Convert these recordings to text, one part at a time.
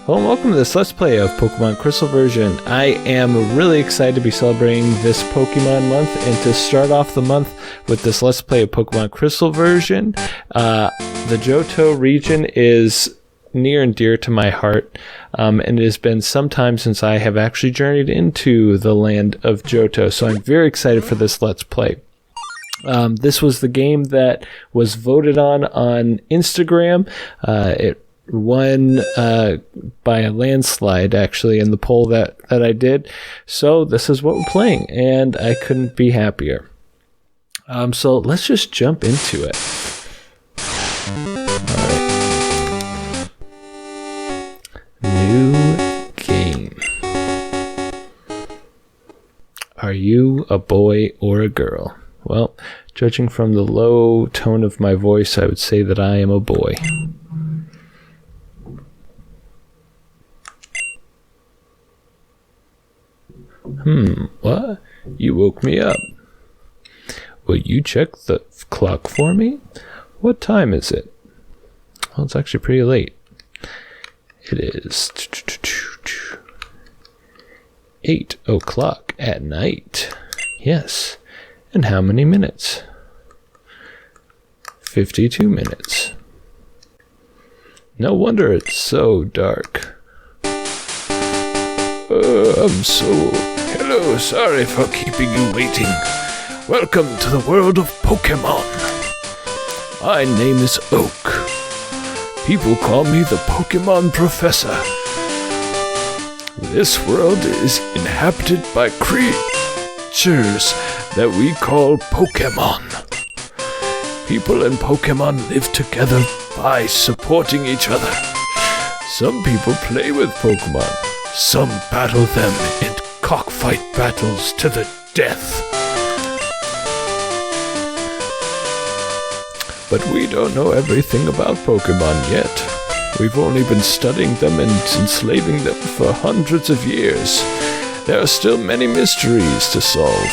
Hello and welcome to this Let's Play of Pokemon Crystal version. I am really excited to be celebrating this Pokemon month and to start off the month with this Let's Play of Pokemon Crystal version. The Johto region is near and dear to my heart, and it has been some time since I have actually journeyed into the land of Johto, so I'm very excited for this Let's Play. This was the game that was voted on Instagram. It won by a landslide, actually, in the poll that I did. So this is what we're playing, and I couldn't be happier. So let's just jump into it. Alright. New game. Are you a boy or a girl? Well, judging from the low tone of my voice, I would say that I am a boy. What? You woke me up. Will you check the clock for me? What time is it? Well, it's actually pretty late. It is 8 o'clock at night. Yes. And how many minutes? 52 minutes. No wonder it's so dark. Hello, sorry for keeping you waiting. Welcome to the world of Pokemon. My name is Oak. People call me the Pokemon Professor. This world is inhabited by creatures that we call Pokemon. People and Pokemon live together by supporting each other. Some people play with Pokemon. Some battle them in cockfight battles to the death. But we don't know everything about Pokemon yet. We've only been studying them and enslaving them for hundreds of years. There are still many mysteries to solve.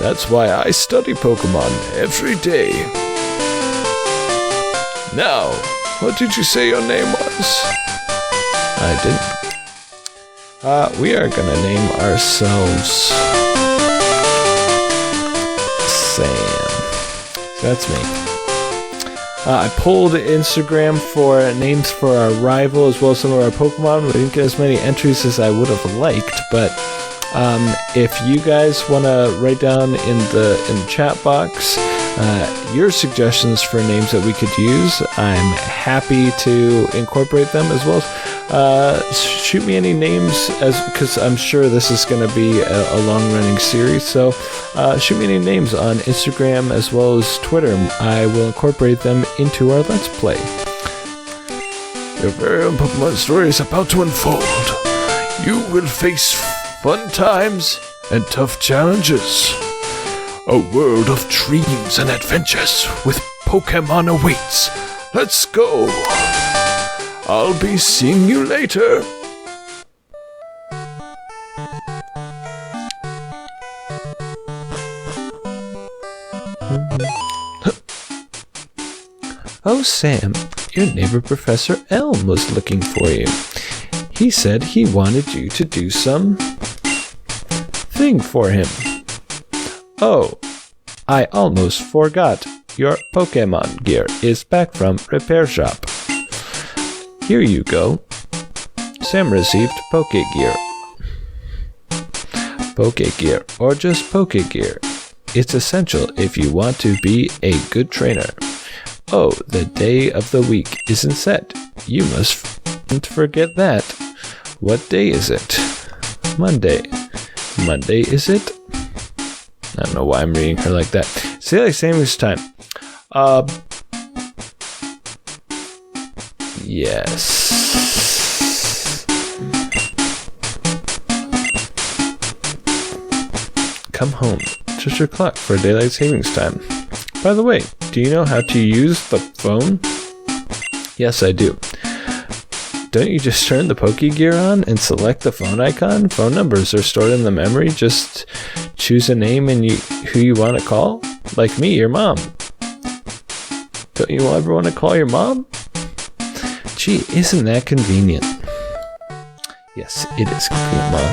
That's why I study Pokemon every day. Now, what did you say your name was? I didn't. We are gonna name ourselves Sam. That's me. I pulled Instagram for names for our rival as well as some of our Pokemon. We didn't get as many entries as I would have liked, but if you guys want to write down in the chat box your suggestions for names that we could use, I'm happy to incorporate them, as well as shoot me any names, because I'm sure this is going to be a long-running series. So shoot me any names on Instagram as well as Twitter. I will incorporate them into our Let's Play. Your very own Pokemon story is about to unfold. You will face fun times and tough challenges. A world of dreams and adventures with Pokemon awaits. Let's go! I'll be seeing you later. Oh, Sam, your neighbor Professor Elm was looking for you. He said he wanted you to do some thing for him. Oh, I almost forgot. Your Pokemon gear is back from repair shop. Here you go. Sam received Pokegear. Pokegear, or just Pokegear. It's essential if you want to be a good trainer. Oh, the day of the week isn't set. You mustn't forget that. What day is it? Monday. Monday, is it? I don't know why I'm reading her like that. Say like same this time. Yes. Come home. Just your clock for daylight savings time. By the way, do you know how to use the phone? Yes, I do. Don't you just turn the Pokegear on and select the phone icon? Phone numbers are stored in the memory. Just choose a name and who you want to call. Like me, your mom. Don't you ever want to call your mom? Gee, isn't that convenient? Yes, it is complete, Mom.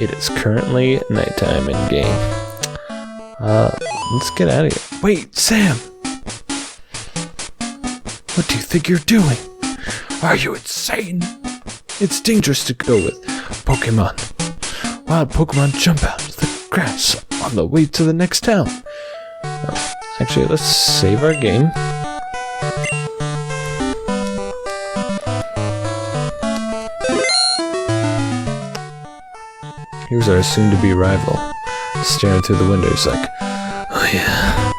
It is currently nighttime in game. Let's get out of here. Wait, Sam! What do you think you're doing? Are you insane? It's dangerous to go with Pokemon. Wild Pokemon jump out of the grass on the way to the next town. Actually, let's save our game. Here's our soon-to-be rival, staring through the window. He's like, oh yeah,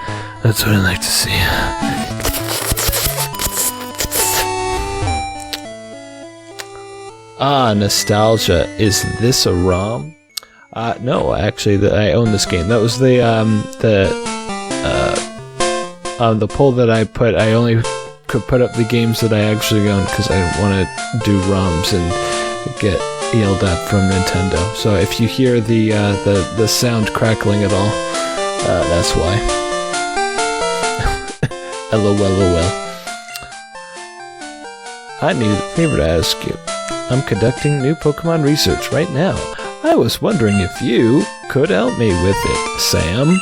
that's what I like to see. Ah, nostalgia. Is this a ROM? No, actually, I own this game. That was the poll that I put. I only could put up the games that I actually own because I didn't want to do ROMs and get yelled at from Nintendo. So if you hear the sound crackling at all, that's why. LOL. I need a favor to ask you. I'm conducting new Pokemon research right now. I was wondering if you could help me with it, Sam.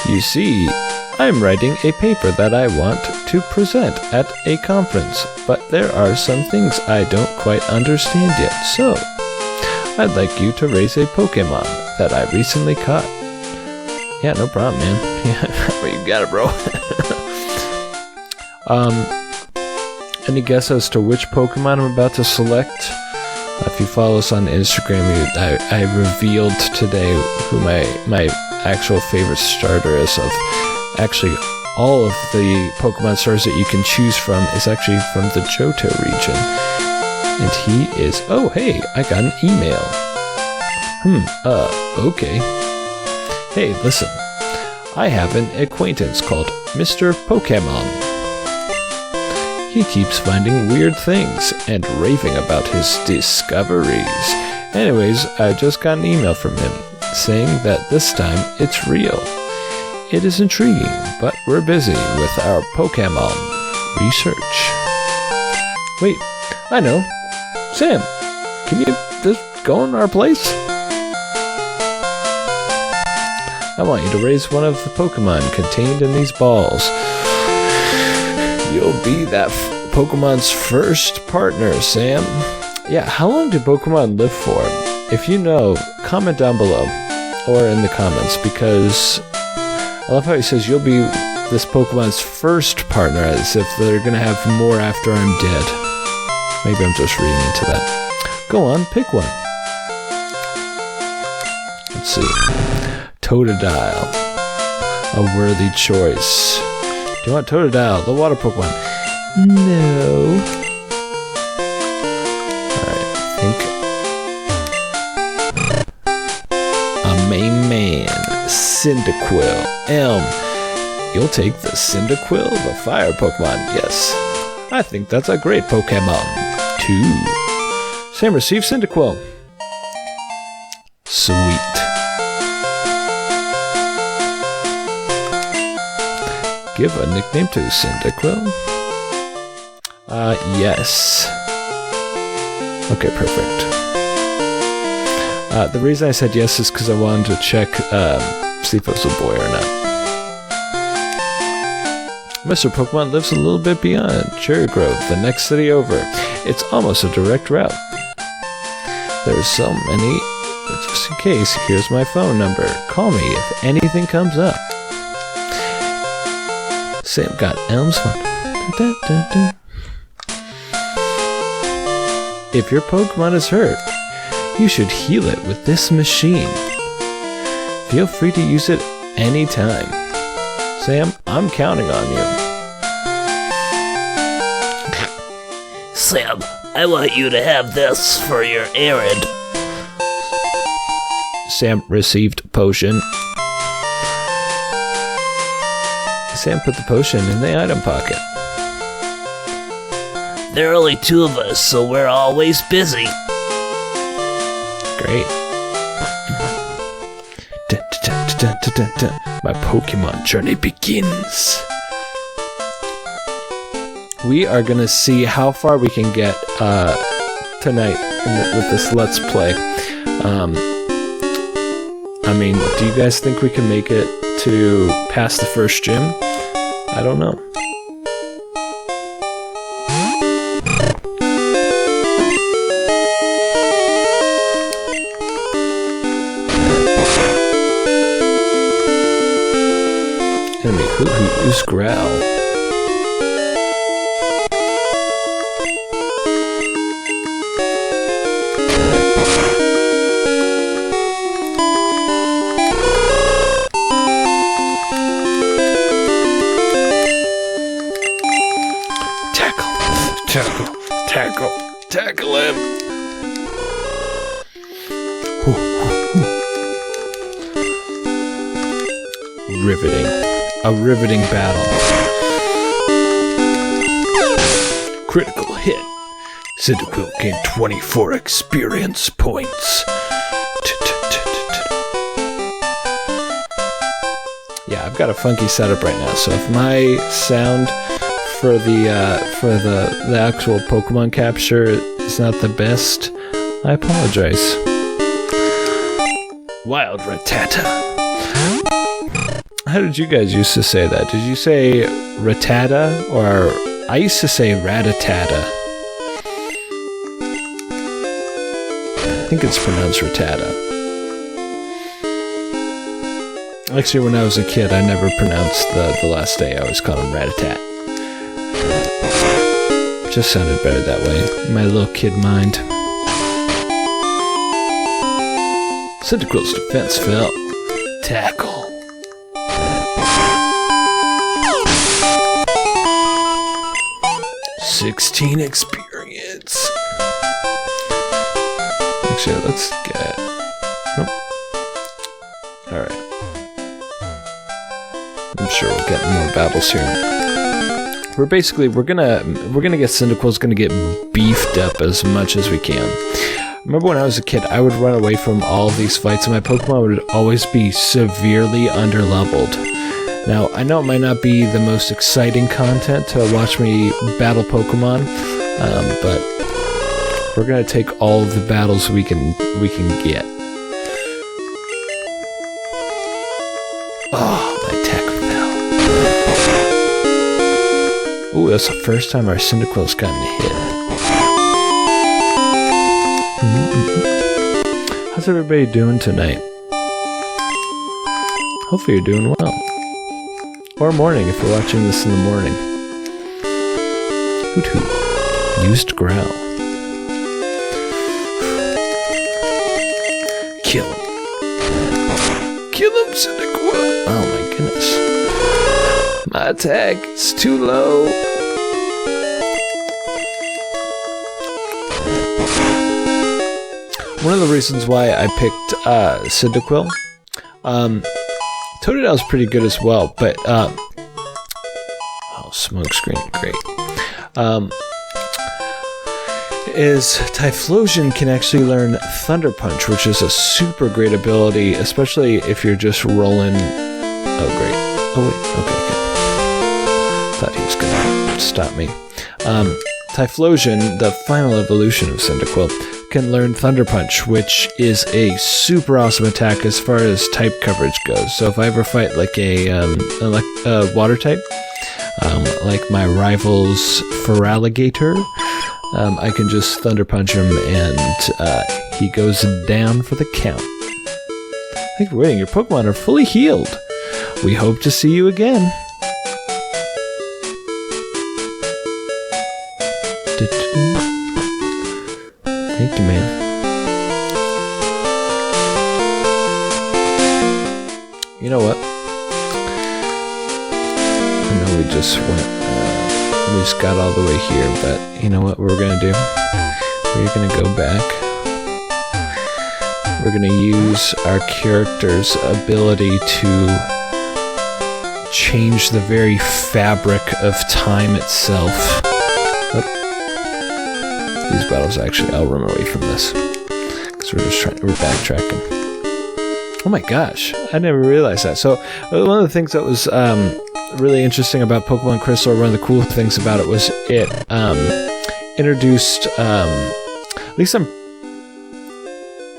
You see, I'm writing a paper that I want to present at a conference, but there are some things I don't quite understand yet, so I'd like you to raise a Pokemon that I recently caught. Yeah, no problem, man. Yeah, well, you got it, bro. Any guess as to which Pokemon I'm about to select? If you follow us on Instagram, I revealed today who my actual favorite starter is of. Actually, all of the Pokemon starters that you can choose from is actually from the Johto region. And he is... Oh, hey, I got an email. Okay. Hey, listen. I have an acquaintance called Mr. Pokemon. He keeps finding weird things and raving about his discoveries. Anyways, I just got an email from him saying that this time it's real. It is intriguing, but we're busy with our Pokemon research. Wait, I know. Sam, can you just go in our place? I want you to raise one of the Pokemon contained in these balls. You'll be that Pokemon's first partner, Sam. Yeah, how long do Pokemon live for? If you know, comment down below or in the comments, because I love how he says you'll be this Pokemon's first partner, as if they're gonna have more after I'm dead. Maybe I'm just reading into that. Go on, pick one. Let's see. Totodile. A worthy choice. Do you want Totodile, the water Pokemon? No. Alright, I think. A main man. Cyndaquil. You'll take the Cyndaquil, the fire Pokemon. Yes. I think that's a great Pokemon. 2. Sam, receive Cyndaquil. Sweet. Give a nickname to Cyndaquil? Yes. Okay, perfect. The reason I said yes is because I wanted to check see if it was a boy or not. Mr. Pokemon lives a little bit beyond Cherry Grove, the next city over. It's almost a direct route. There's so many. Just in case, here's my phone number. Call me if anything comes up. Sam got Elm's phone. Dun, dun, dun, dun. If your Pokemon is hurt, you should heal it with this machine. Feel free to use it anytime. Sam, I'm counting on you. Sam, I want you to have this for your errand. Sam received potion. Sam put the potion in the item pocket. There are only 2 of us, so we're always busy. Great. My Pokemon journey begins. We are gonna see how far we can get tonight with this Let's Play. I mean, do you guys think we can make it to past the first gym? I don't know. Enemy who's growl. Tackle him. Riveting. A riveting battle. Critical hit. Cyndaquil gained 24 experience points. Yeah, I've got a funky setup right now, so if my sound for the actual Pokemon capture is not the best, I apologize. Wild Rattata. How did you guys used to say that? Did you say Rattata, or I used to say Ratatata? I think it's pronounced Rattata. Actually, when I was a kid, I never pronounced the last day. I always called him Ratatat. Just sounded better that way. My little kid mind. Cyndaquil's defense fell. Tackle. $16 experience. Actually, let's get. Nope. All right. I'm sure we'll get more battles here. We're gonna get Cyndaquil's gonna get beefed up as much as we can. Remember when I was a kid, I would run away from all of these fights, and my Pokemon would always be severely underleveled. Now, I know it might not be the most exciting content to watch me battle Pokemon, but we're gonna take all of the battles we can get. Oh, my attack fell. Ooh, that's the first time our Cyndaquil's gotten hit. How's everybody doing tonight? Hopefully you're doing well. Or morning if you're watching this in the morning. Hoot hoot. Used growl. Kill him. Kill him, Cyndaquil. Oh my goodness. My attack is too low. One of the reasons why I picked Cyndaquil, Totodile pretty good as well, but oh, smoke screen, great. Is Typhlosion can actually learn Thunder Punch, which is a super great ability, especially if you're just rolling. Oh great! Oh wait, okay, good. Thought he was gonna stop me. Typhlosion, the final evolution of Cyndaquil, can learn Thunder Punch, which is a super awesome attack as far as type coverage goes. So if I ever fight like a water type, like my rival's Feraligatr, I can just Thunder Punch him and he goes down for the count. Thank you for waiting. Your Pokemon are fully healed. We hope to see you again. Thank you, man. You know what? I know we just went, we just got all the way here, but you know what we're gonna do? We're gonna go back. We're gonna use our character's ability to change the very fabric of time itself. These battles actually, I'll run away from this because we're backtracking. Oh my gosh, I never realized that. So one of the things that was really interesting about Pokemon Crystal, one of the cool things about it was it introduced least I'm...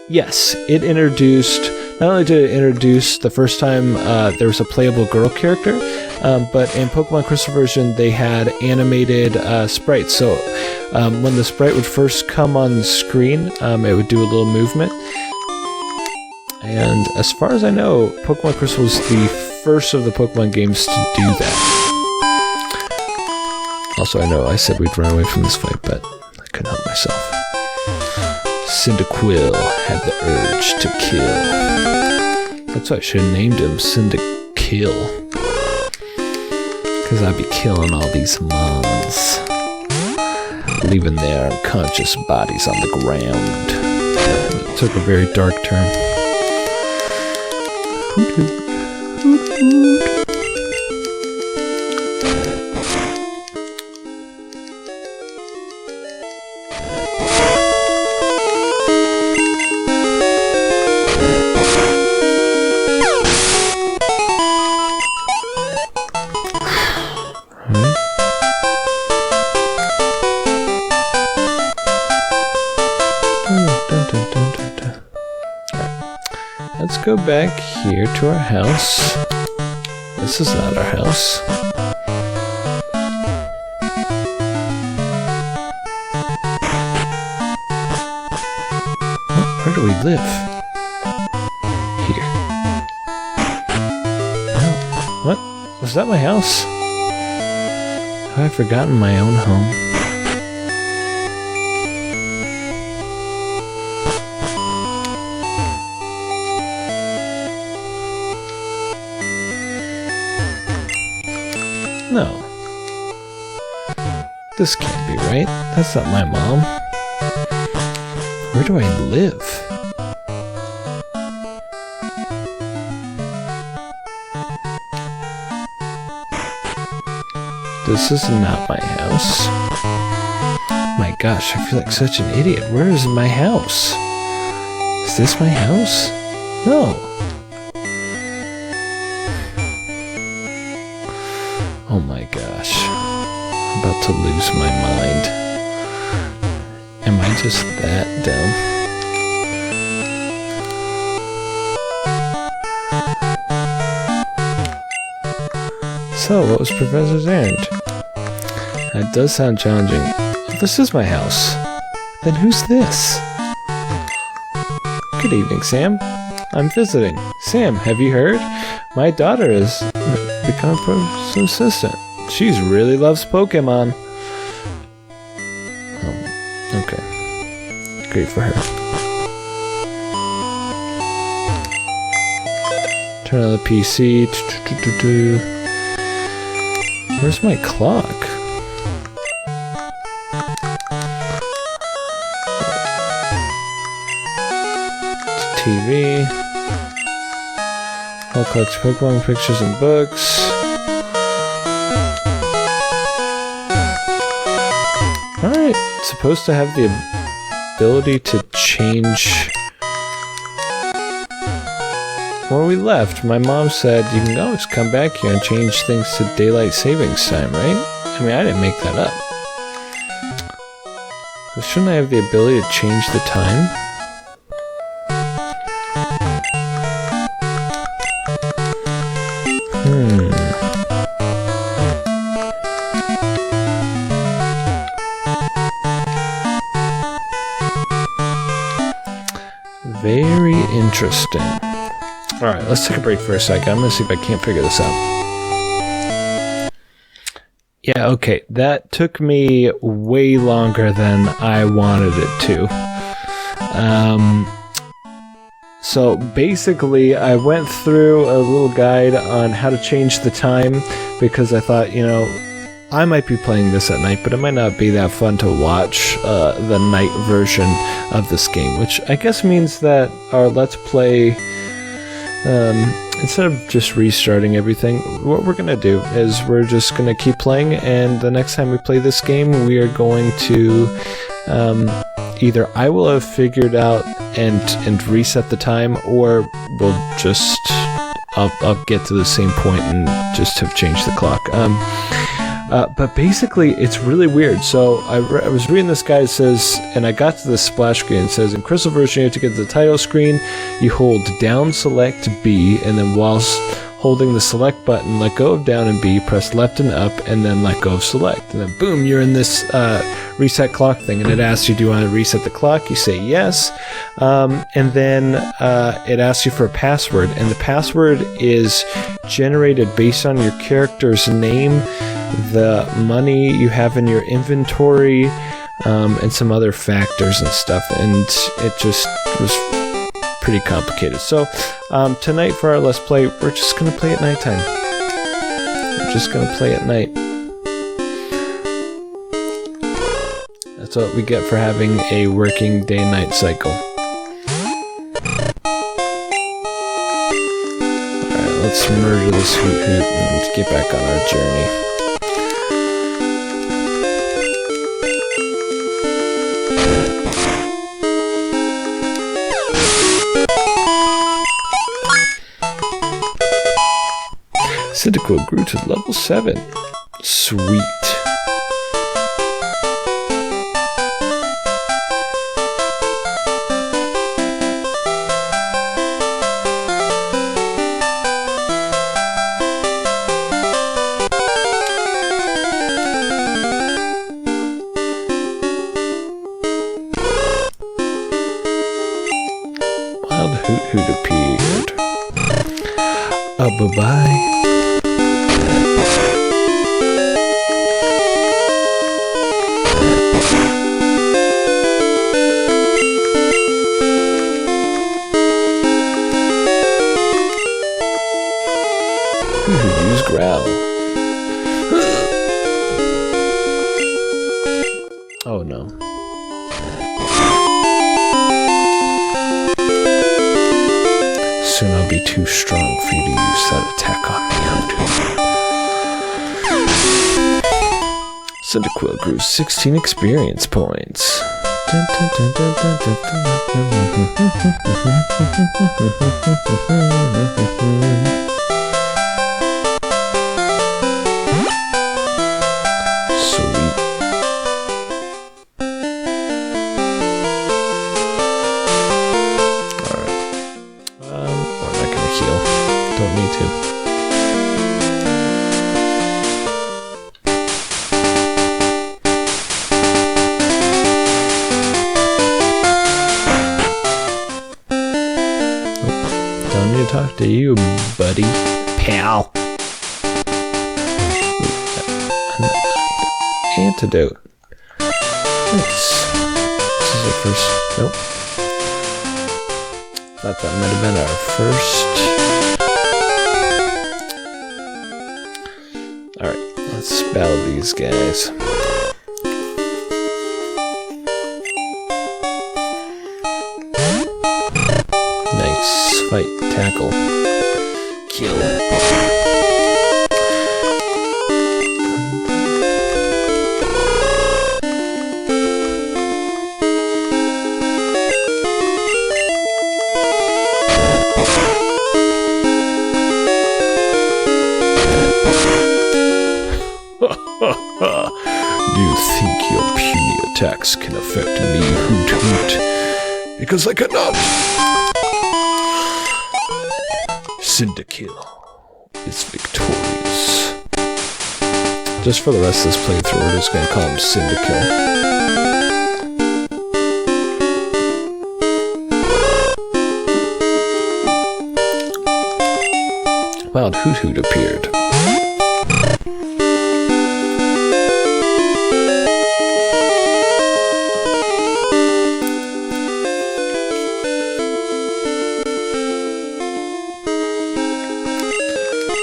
Yes, it introduced... Not only did it introduce the first time there was a playable girl character, but in Pokemon Crystal version, they had animated sprites. So when the sprite would first come on the screen, it would do a little movement. And as far as I know, Pokemon Crystal was the first of the Pokemon games to do that. Also, I know I said we'd run away from this fight, but I couldn't help myself. Cyndaquil had the urge to kill. That's why I should have named him Cyndaquil. Because I'd be killing all these mons. Leaving their unconscious bodies on the ground. It took a very dark turn. Hoot hoot. Hoot hoot. Let's go back here to our house. This is not our house. Where do we live? Here. Oh, what? Was that my house? Have I forgotten my own home? No. This can't be right. That's not my mom. Where do I live? This is not my house. My gosh, I feel like such an idiot. Where is my house? Is this my house? No. Oh my gosh. I'm about to lose my mind. Am I just that dumb? So, what was Professor's errand? That does sound challenging. Oh, this is my house. Then who's this? Good evening, Sam. I'm visiting. Sam, have you heard? My daughter has become a professor's assistant. She really loves Pokemon. Oh, okay. Great for her. Turn on the PC. Where's my clock? TV. I'll collect Pokemon pictures and books. Alright, supposed to have the ability to change. When we left, my mom said you can always come back here and change things to daylight savings time, right? I mean, I didn't make that up. But shouldn't I have the ability to change the time? Very interesting. Alright, let's take a break for a second. I'm gonna see if I can't figure this out. Yeah, okay. That took me way longer than I wanted it to. So basically, I went through a little guide on how to change the time because I thought, you know, I might be playing this at night, but it might not be that fun to watch the night version of this game, which I guess means that our Let's Play, instead of just restarting everything, what we're going to do is we're just going to keep playing, and the next time we play this game, we are going to either I will have figured out and reset the time, or we'll just I'll get to the same point and just have changed the clock. But basically, it's really weird. So I was reading this guy. It says, and I got to the splash screen. It says, in Crystal version, you have to get to the title screen. You hold down, select B, and then whilst holding the select button, let go of down and B, press left and up, and then let go of select. And then boom, you're in this reset clock thing. And it asks you, do you want to reset the clock? You say yes. And then it asks you for a password. And the password is generated based on your character's name, the money you have in your inventory, and some other factors and stuff. And it just was pretty complicated. So tonight for our Let's Play, we're just going to play at nighttime. We're just going to play at night. That's what we get for having a working day-night cycle. Alright, let's murder this hoot hoot and get back on our journey. Cyndaquil grew to level 7. Sweet. Wild Hoot Hoot appeared. Bye-bye. Use growl. Oh no. Soon I'll be too strong for you to use that attack on me. Cyndaquil grew 16 experience points. Don't need to. Don't need to talk to you, buddy. Pal. Antidote. Nice. This is our first. Nope. Thought that might have been our first. Alright, let's battle these guys. Nice. Fight. Tackle. Kill. You think your puny attacks can affect me, Hoot Hoot? Because I cannot! Cyndaquil is victorious. Just for the rest of this playthrough, we're just going to call him Cyndaquil. Wild Hoot Hoot appeared.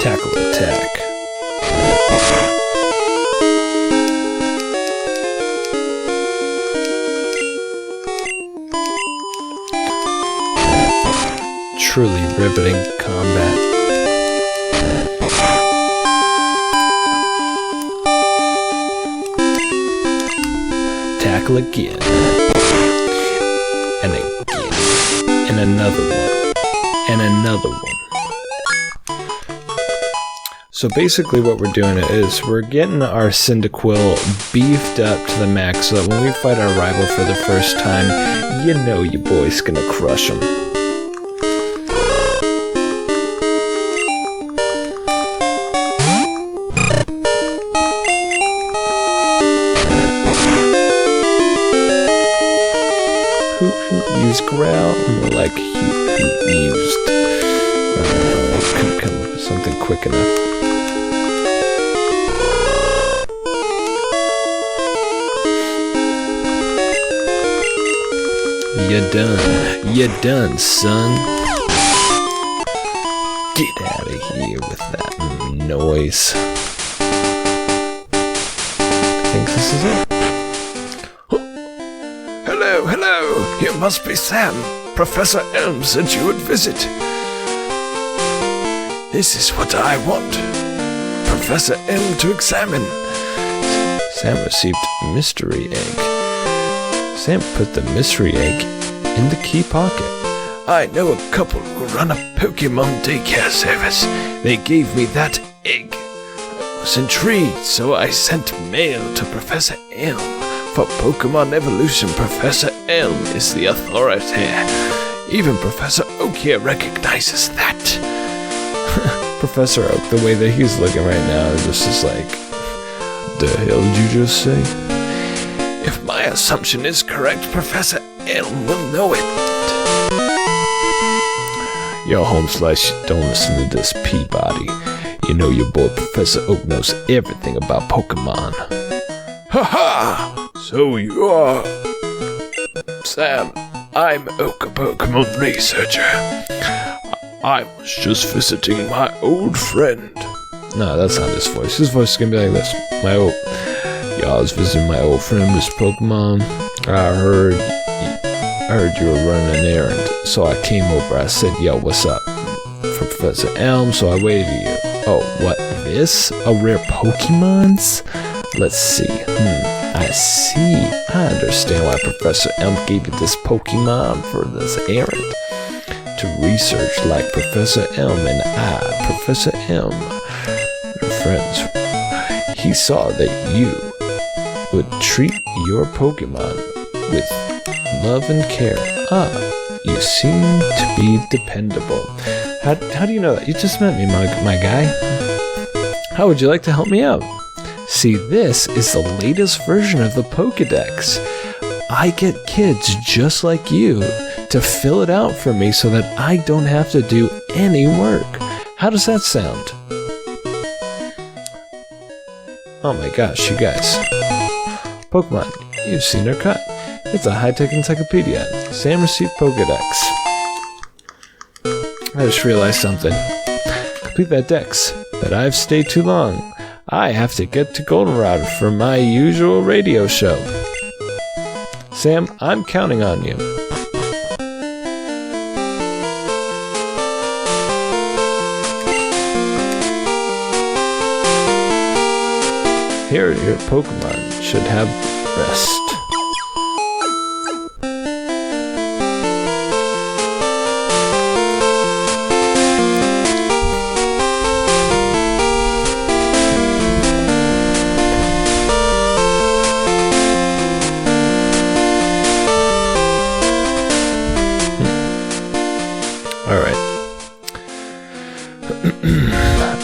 Tackle attack. Truly riveting combat. Tackle again. And again. And another one. And another one. So basically what we're doing is we're getting our Cyndaquil beefed up to the max so that when we fight our rival for the first time, you know your boy's gonna crush him. Hoot hoot used growl, more like hoot hoot used. Couldn't come up with something quick enough. You're done, son. Get out of here with that noise. I think this is it. Hello. You must be Sam. Professor Elm said you would visit. This is what I want. Professor Elm to examine. Sam received mystery egg. Sam put the mystery egg in the key pocket. I know a couple who run a Pokemon daycare service. They gave me that egg. I was intrigued, so I sent mail to Professor Elm. For Pokemon evolution, Professor Elm is the authority. Even Professor Oak here recognizes that. Professor Oak, the way that he's looking right now, this is like, the hell did you just say? If my assumption is correct, Professor Elm will know it. Yo, home slice, don't listen to this Peabody. You know your boy Professor Oak knows everything about Pokemon. Ha! So you are... Sam, I'm Oak, a Pokemon researcher. I was just visiting my old friend. No, that's not his voice. His voice is gonna be like this. I was visiting my old friend, Mr. Pokemon. I heard you were running an errand, so I came over. I said, yo, what's up? From Professor Elm, so I waited for you. Oh, what, this? A rare Pokemon's? Let's see. I see. I understand why Professor Elm gave you this Pokemon for this errand. To research like Professor Elm and I, Professor Elm, are friends. He saw that you would treat your Pokemon with love and care. You seem to be dependable. How do you know that? You just met me, my guy. How would you like to help me out? See, this is the latest version of the Pokedex. I get kids just like you to fill it out for me so that I don't have to do any work. How does that sound? Oh my gosh, you guys. Pokemon, you've seen her cut. It's a high-tech encyclopedia. Sam received Pokedex. I just realized something. Complete that dex, but I've stayed too long. I have to get to Goldenrod for my usual radio show. Sam, I'm counting on you. Here, your Pokemon should have rest.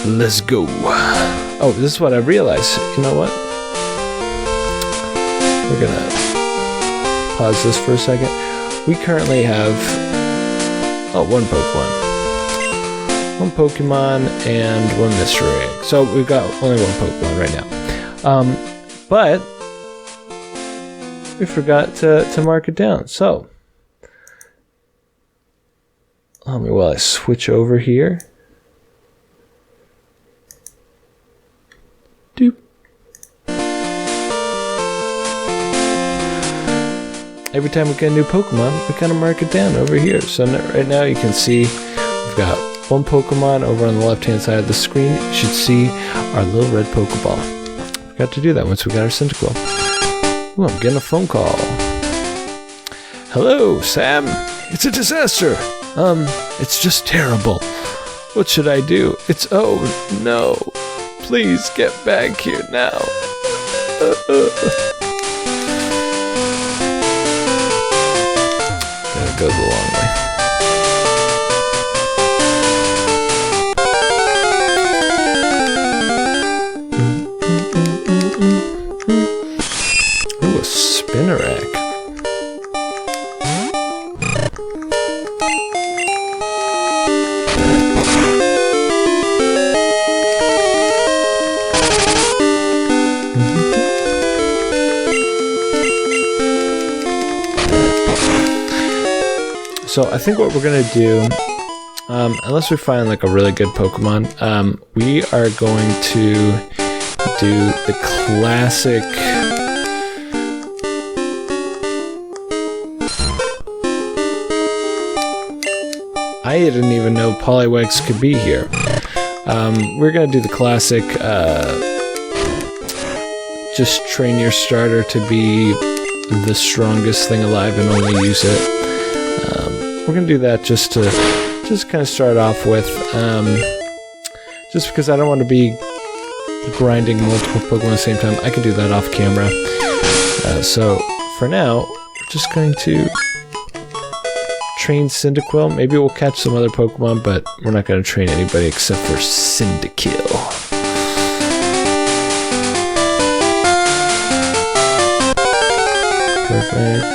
Let's go. Oh, this is what I realized. You know what? We're gonna pause this for a second. We currently have one Pokemon and one mystery egg. So we've got only one Pokemon right now. But we forgot to mark it down. So while I switch over here. Doop. Every time we get a new Pokemon, we kind of mark it down over here. So right now you can see we've got one Pokemon over on the left-hand side of the screen. You should see our little red Pokeball. Forgot to do that once we got our Cyndaquil. Ooh, I'm getting a phone call. Hello, Sam. It's a disaster. It's just terrible. What should I do? Oh no. Please get back here now. Gotta go the long way. Ooh, a spinner rack. So I think what we're gonna do, unless we find like a really good Pokemon, we are going to do the classic. I didn't even know Poliwags could be here. We're gonna do the classic. Just train your starter to be the strongest thing alive and only use it. We're gonna do that just to kind of start off with, just because I don't want to be grinding multiple Pokemon at the same time. I can do that off camera. So for now, we're just going to train Cyndaquil. Maybe we'll catch some other Pokemon, but we're not going to train anybody except for Cyndaquil. Perfect.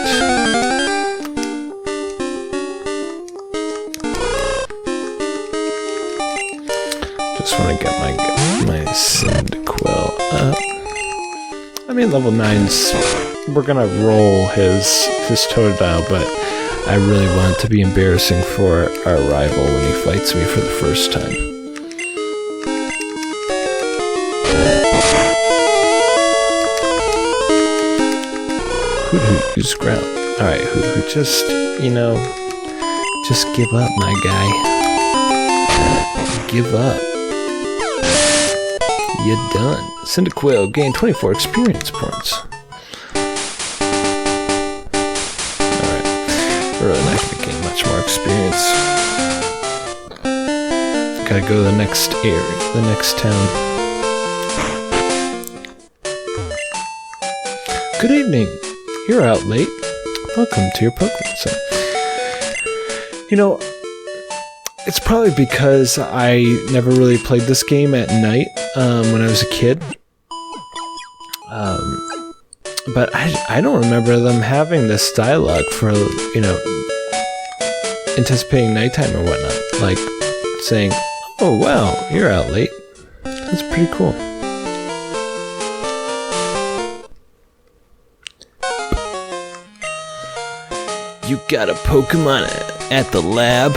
Just want to get my Cyndaquil up. I mean, level 9's... We're gonna roll his Totodile, but I really want it to be embarrassing for our rival when he fights me for the first time. Hoot, use ground. Alright, Hoot, just, just give up, my guy. Give up. You're done. Cyndaquil gained 24 experience points. Alright. We're really not going to gain much more experience. Gotta go to the next area, the next town. Good evening. You're out late. Welcome to your Pokemon Center. It's probably because I never really played this game at night when I was a kid. But I don't remember them having this dialogue for, anticipating nighttime or whatnot. Like saying, oh wow, you're out late. That's pretty cool. You got a Pokemon at the lab?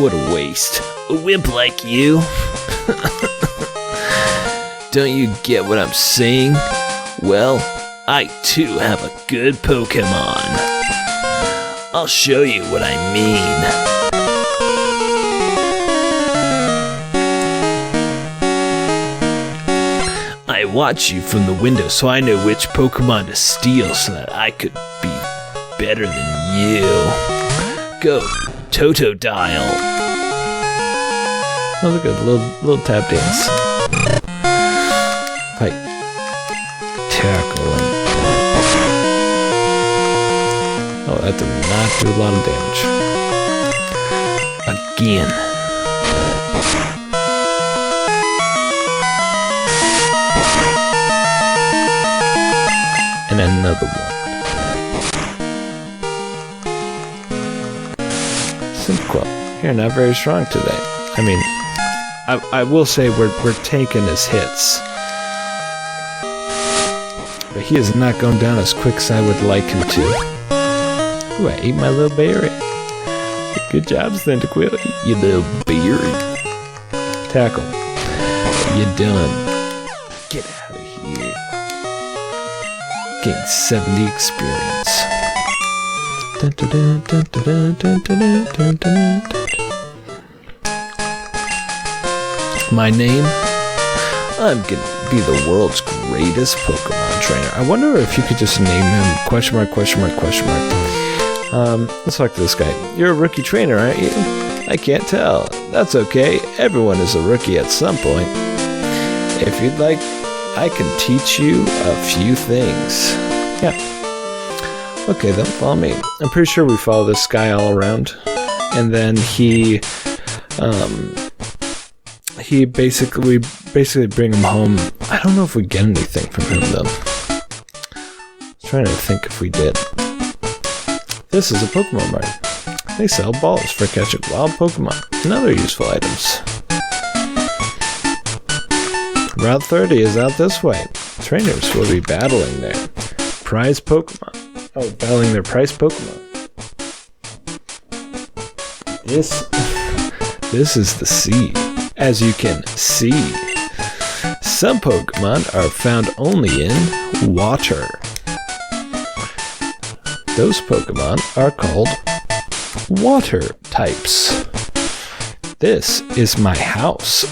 What a waste. A wimp like you? Don't you get what I'm saying? Well, I too have a good Pokemon. I'll show you what I mean. I watch you from the window so I know which Pokemon to steal so that I could be better than you. Go, Totodile. Oh, look at the little tap dance. Like, tackle him. Oh, that did not do a lot of damage. Again. And another one. Cyndaquil, you're not very strong today. I mean, I will say we're taking his hits. But he is not going down as quick as I would like him to. Ooh, I ate my little berry. Good job, Cyndaquil, you little berry. Tackle. You're done. Get out of here. Gain 70 experience. Dun, dun, dun, dun, dun, dun, dun, dun, dun, dun. My name? I'm gonna be the world's greatest Pokemon trainer. I wonder if you could just name him question mark, question mark, question mark. Let's talk to this guy. You're a rookie trainer, aren't you? I can't tell. That's okay. Everyone is a rookie at some point. if you'd like, I can teach you a few things. Yeah. Okay, then follow me. I'm pretty sure we follow this guy all around. And then we basically bring him home. I don't know if we get anything from him, though. I'm trying to think if we did. This is a Pokemon Mart. They sell balls for catching wild Pokemon and other useful items. Route 30 is out this way. Trainers will be battling their prize Pokemon. Oh, battling their prize Pokemon. This is the sea, as you can see. Some Pokemon are found only in water. Those Pokemon are called water types. This is my house.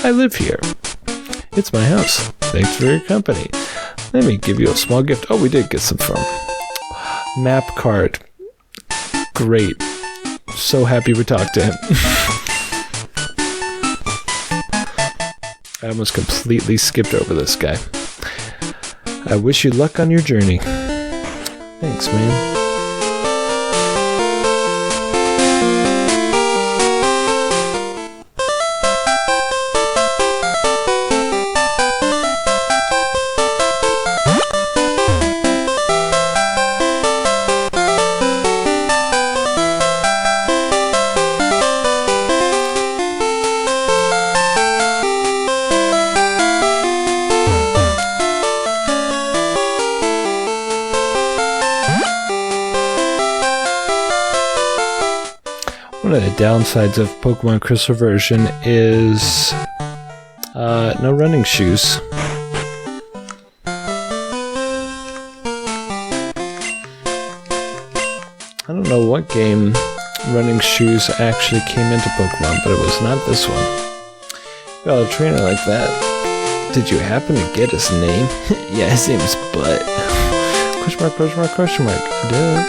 I live here. It's my house. Thanks for your company. Let me give you a small gift. Oh, we did get some from. Map card. Great. So happy we talked to him. I almost completely skipped over this guy. I wish you luck on your journey. Thanks, man. One of the downsides of Pokemon Crystal version is no running shoes. I don't know what game running shoes actually came into Pokemon, but it was not this one. Got a trainer like that. Did you happen to get his name? Yeah, his name's Butt. Question mark, question mark, question mark. Duh.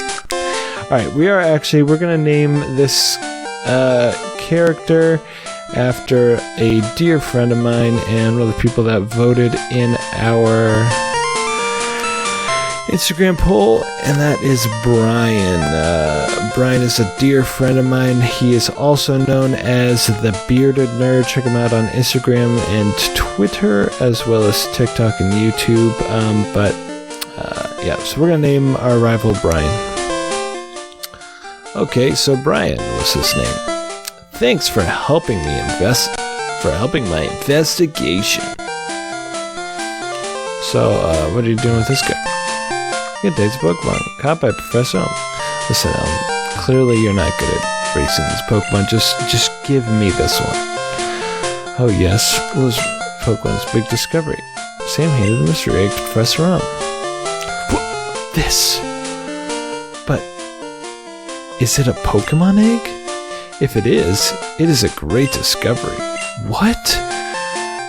Alright, we're gonna name this character after a dear friend of mine and one of the people that voted in our Instagram poll, and that is Brian. Brian is a dear friend of mine. He is also known as the Bearded Nerd. Check him out on Instagram and Twitter, as well as TikTok and YouTube. Yeah, so we're gonna name our rival Brian. Okay, so Brian was his name. Thanks for helping my investigation. So, what are you doing with this guy? Good day's Pokemon. Caught by Professor Elm. Listen, Elm, clearly you're not good at racing these Pokemon. Just give me this one. Oh yes, it was Pokemon's big discovery. Sam handed the mystery egg to Professor Elm. This? But is it a Pokemon egg? If it is a great discovery. What?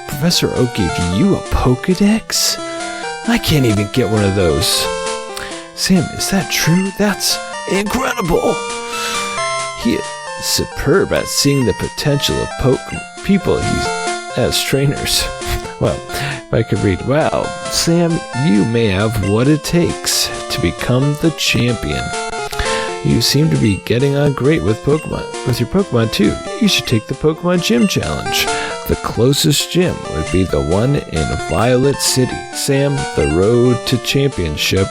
Professor Oak gave you a Pokedex? I can't even get one of those. Sam, is that true? That's incredible! He is superb at seeing the potential of people as trainers. Well, if I could read, wow, Sam, you may have what it takes to become the champion. You seem to be getting on great with your Pokemon too. You should take the Pokemon Gym Challenge. The closest gym would be the one in Violet City. Sam, the road to championship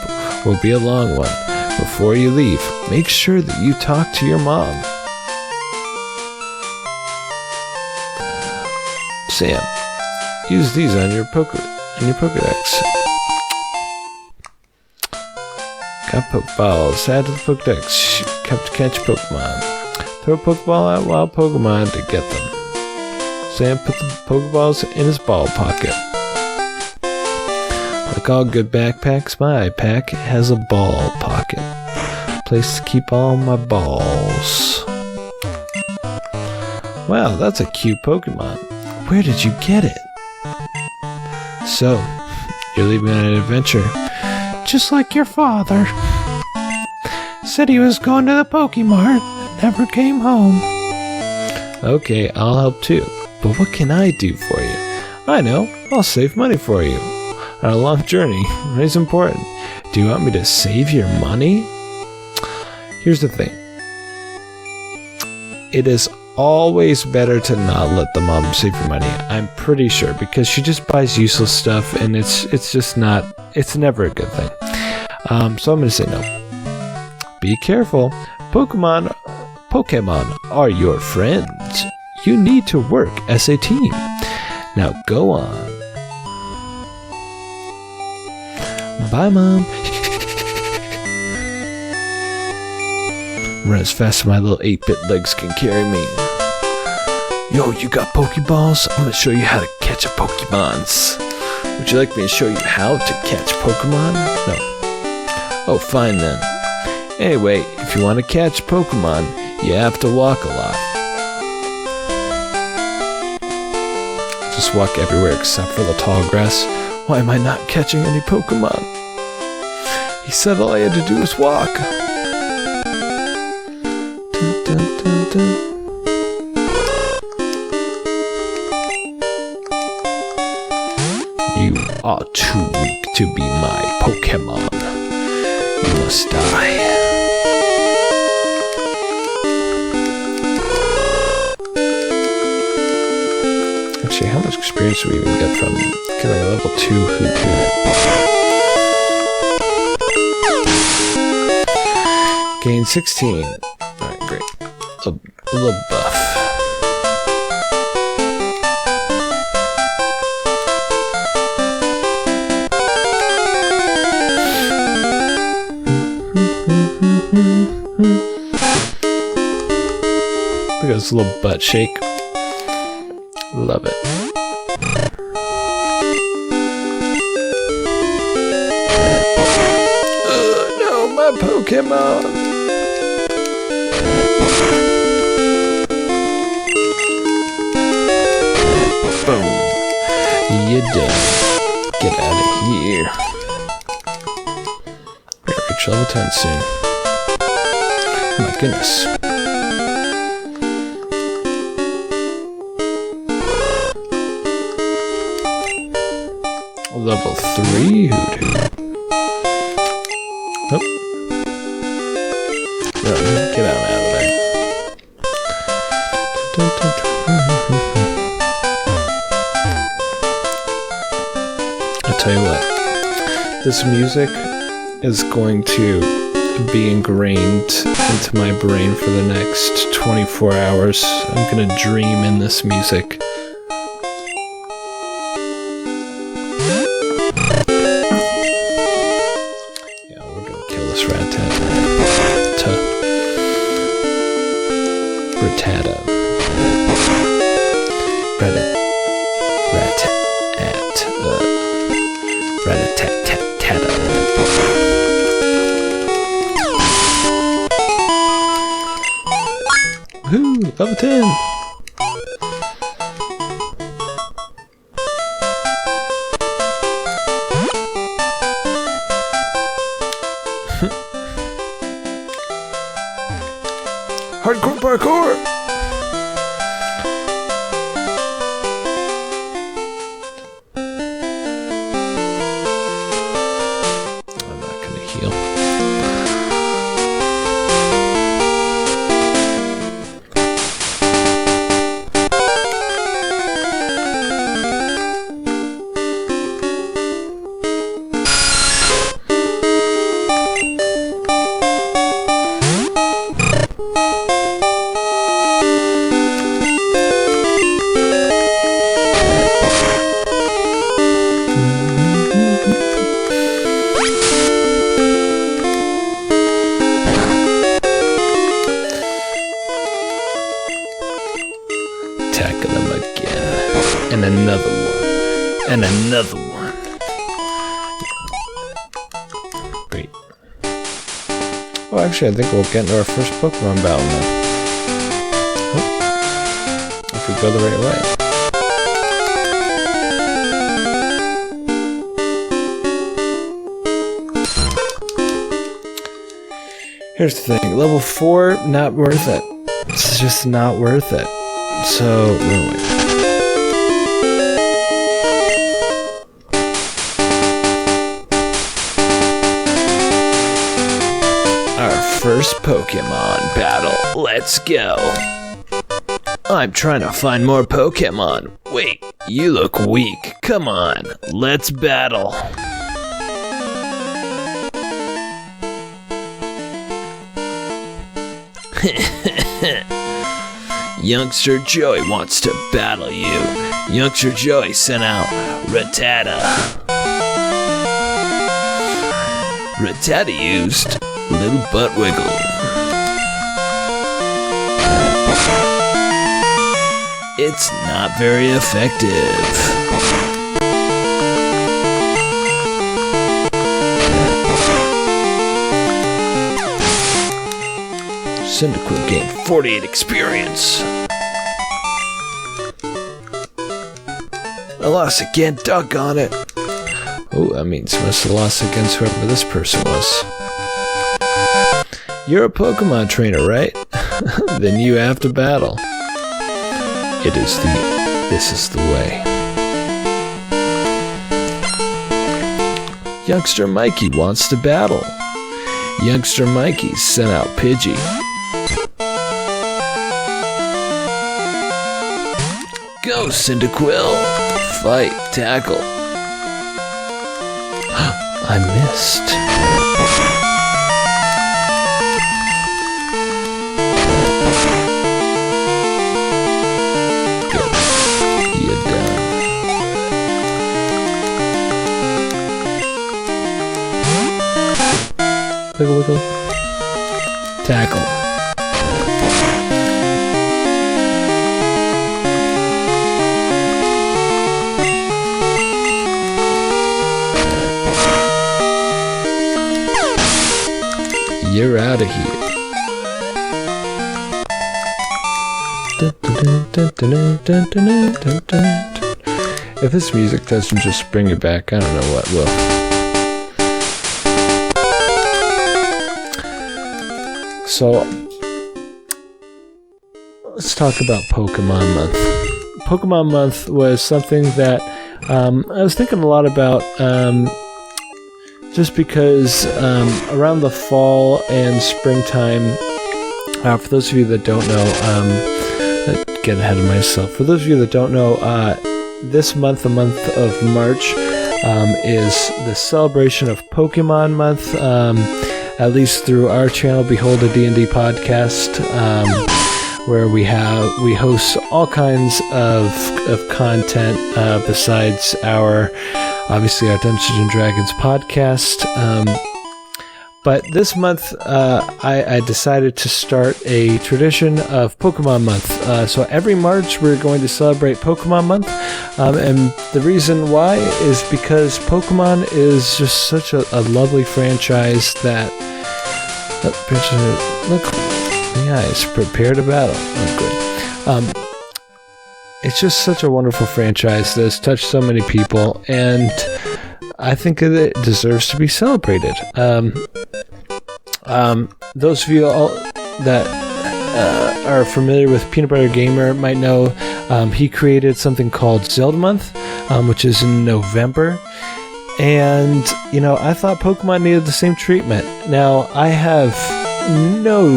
will be a long one. Before you leave, make sure that you talk to your mom. Sam, use these on your Pokedex. Got Pokeballs. Add to the Pokedex. Kept to catch Pokemon. Throw a Pokeball at wild Pokemon to get them. Sam put the Pokeballs in his ball pocket. Like all good backpacks, my pack has a ball pocket. Place to keep all my balls. Wow, that's a cute Pokemon. Where did you get it? So, you're leaving on an adventure. Just like your father. Said he was going to the Pokemart, never came home. Okay, I'll help too. But what can I do for you? I know. I'll save money for you. On a long journey, money's important. Do you want me to save your money? Here's the thing. It is always better to not let the mom save your money. I'm pretty sure, because she just buys useless stuff, and it's just not. It's never a good thing. So I'm gonna say no. Be careful. Pokemon are your friends. You need to work as a team. Now go on. Bye, Mom. Run as fast as my little 8-bit legs can carry me. Yo, you got Pokeballs? I'm gonna show you how to catch a Pokemons. Would you like me to show you how to catch Pokemon? No. Oh, fine then. Anyway, if you want to catch Pokemon, you have to walk a lot. Just walk everywhere except for the tall grass. Why am I not catching any Pokemon? He said all I had to do was walk. Dun, dun, dun, dun. You are too weak to be my Pokemon. You must die. Actually, how much experience do we even get from getting a level 2 Hoothoot? Gain 16. Alright, great. A little buff. Look at this little butt shake. Love it. No, my Pokemon! Boom. You're done. Get out of here. We're gonna reach level 10 soon. Oh my goodness. Level 3 Hoothoot. Oh. No, get out of there. I'll tell you what. This music is going to be ingrained into my brain for the next 24 hours. I'm gonna dream in this music. Woohoo! Level 10! Hardcore parkour! I'm not gonna heal. Tackle him again. And another one. And another one. Great. Oh, actually, I think we'll get into our first Pokemon battle now. Oh. If we go the right way. Here's the thing. Level 4, not worth it. It's just not worth it. So, wait. our first Pokemon battle. Let's go. I'm trying to find more Pokemon. Wait, you look weak. Come on, let's battle. Youngster Joey wants to battle you. Youngster Joey sent out Rattata. Rattata used Little Butt Wiggle. It's not very effective. Cyndaquil gained 48 experience. I lost again, doggone it. Oh, that means you must have lost against whoever this person was. You're a Pokemon trainer, right? Then you have to battle. This is the way. Youngster Mikey wants to battle. Youngster Mikey sent out Pidgey. Go, Cyndaquil. Fight, tackle. I missed. Good. You're done. Wiggle, wiggle. Tackle. You're out of here. If this music doesn't just bring you back, I don't know what will. So, let's talk about Pokemon Month. Pokemon Month was something that I was thinking a lot about just because around the fall and springtime, for those of you that don't know, get ahead of myself. For those of you that don't know, this month, the month of March, is the celebration of Pokemon Month. At least through our channel, Behold a D&D podcast, where we host all kinds of content besides obviously our Dungeons and Dragons podcast. But this month, I decided to start a tradition of Pokemon Month. So every March, we're going to celebrate Pokemon Month. And the reason why is because Pokemon is just such a lovely franchise that... Look, the eyes, prepare to battle. Oh, good. It's just such a wonderful franchise that has touched so many people, and I think that it deserves to be celebrated. Those of you that are familiar with Peanut Butter Gamer might know he created something called Zelda Month, which is in November. And, I thought Pokemon needed the same treatment. Now, I have no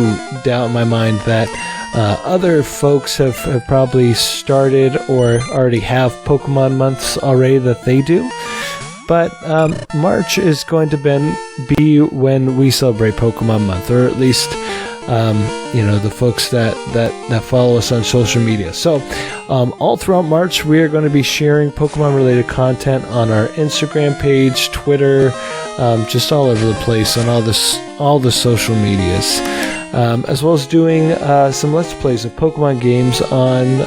doubt in my mind that other folks have probably started or already have Pokemon months already that they do. But March is going to be when we celebrate Pokemon Month, or at least, the folks that follow us on social media. So, all throughout March, we are going to be sharing Pokemon-related content on our Instagram page, Twitter, just all over the place on all the social medias, as well as doing some Let's Plays of Pokemon games on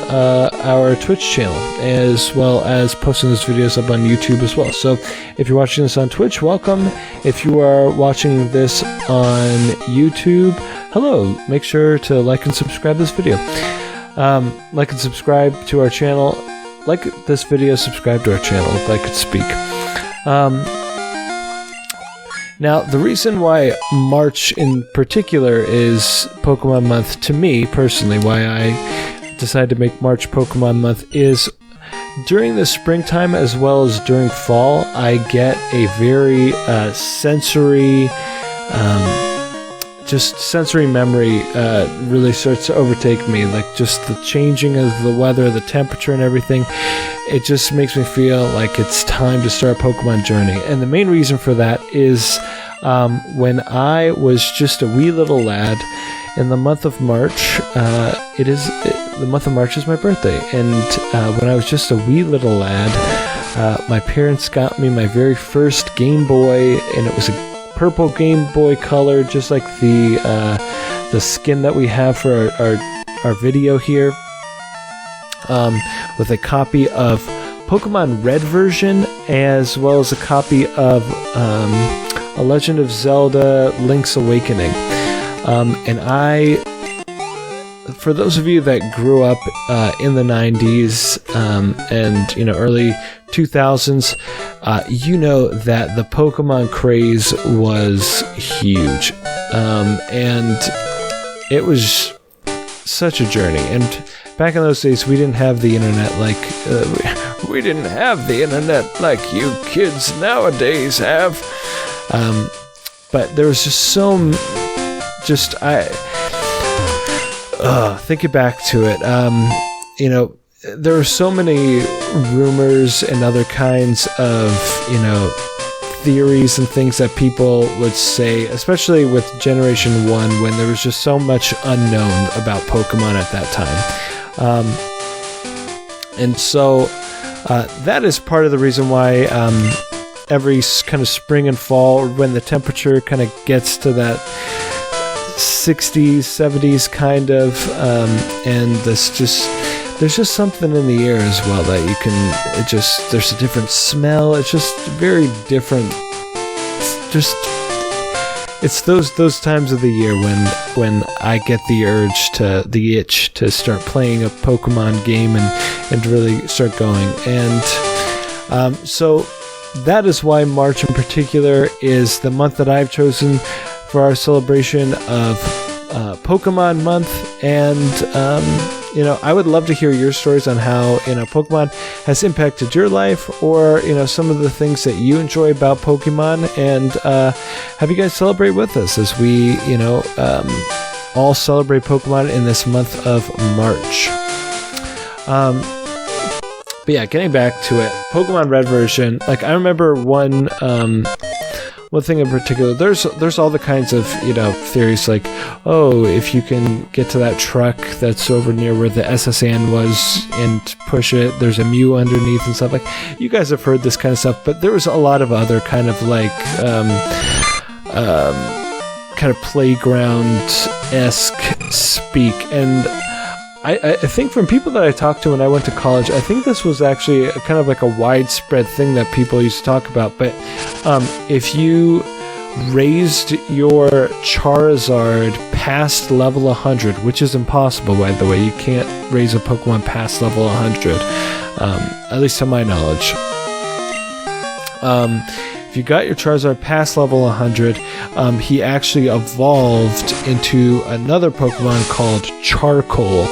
our Twitch channel, as well as posting those videos up on YouTube as well. So if you're watching this on Twitch, welcome. If you are watching this on YouTube, hello. Make sure to like and subscribe this video. Like and subscribe to our channel. Like this video, subscribe to our channel if I could speak. Now, the reason why March in particular is Pokemon Month, to me personally, why I decided to make March Pokemon Month, is during the springtime as well as during fall, I get a very sensory just sensory memory really starts to overtake me. Like just the changing of the weather, the temperature and everything, it just makes me feel like it's time to start a Pokemon journey. And the main reason for that is when I was just a wee little lad in the month of March. The month of March is my birthday, and when I was just a wee little lad, my parents got me my very first Game Boy, and it was a purple Game Boy Color, just like the skin that we have for our video here, with a copy of Pokemon Red version, as well as a copy of A Legend of Zelda Link's Awakening. And for those of you that grew up in the 90s and early 2000s, you know that the Pokemon craze was huge, and it was such a journey. And back in those days, we didn't have the internet like you kids nowadays have. But there was just thinking back to it, there were so many rumors and other kinds of, theories and things that people would say, especially with Generation 1, when there was just so much unknown about Pokemon at that time. And so that is part of the reason why every kind of spring and fall, when the temperature kind of gets to that 60s, 70s kind of, and there's just something in the air as well that you can, there's a different smell. It's just very different. It's those times of the year when I get the itch to start playing a Pokemon game and really start going. And so that is why March in particular is the month that I've chosen for our celebration of Pokemon month. And I would love to hear your stories on how Pokemon has impacted your life, or some of the things that you enjoy about Pokemon, and have you guys celebrate with us as we all celebrate Pokemon in this month of March. But yeah, getting back to it, Pokemon Red version, like I remember one thing in particular, there's all the kinds of, theories like, oh, if you can get to that truck that's over near where the SSN was and push it, there's a Mew underneath and stuff. Like, you guys have heard this kind of stuff, but there was a lot of other kind of like, kind of playground-esque speak. And I think from people that I talked to when I went to college, I think this was actually kind of like a widespread thing that people used to talk about. But if you raised your Charizard past level 100, which is impossible, by the way, you can't raise a Pokemon past level 100, at least to my knowledge. If you got your Charizard past level 100, he actually evolved into another Pokemon called Charcoal.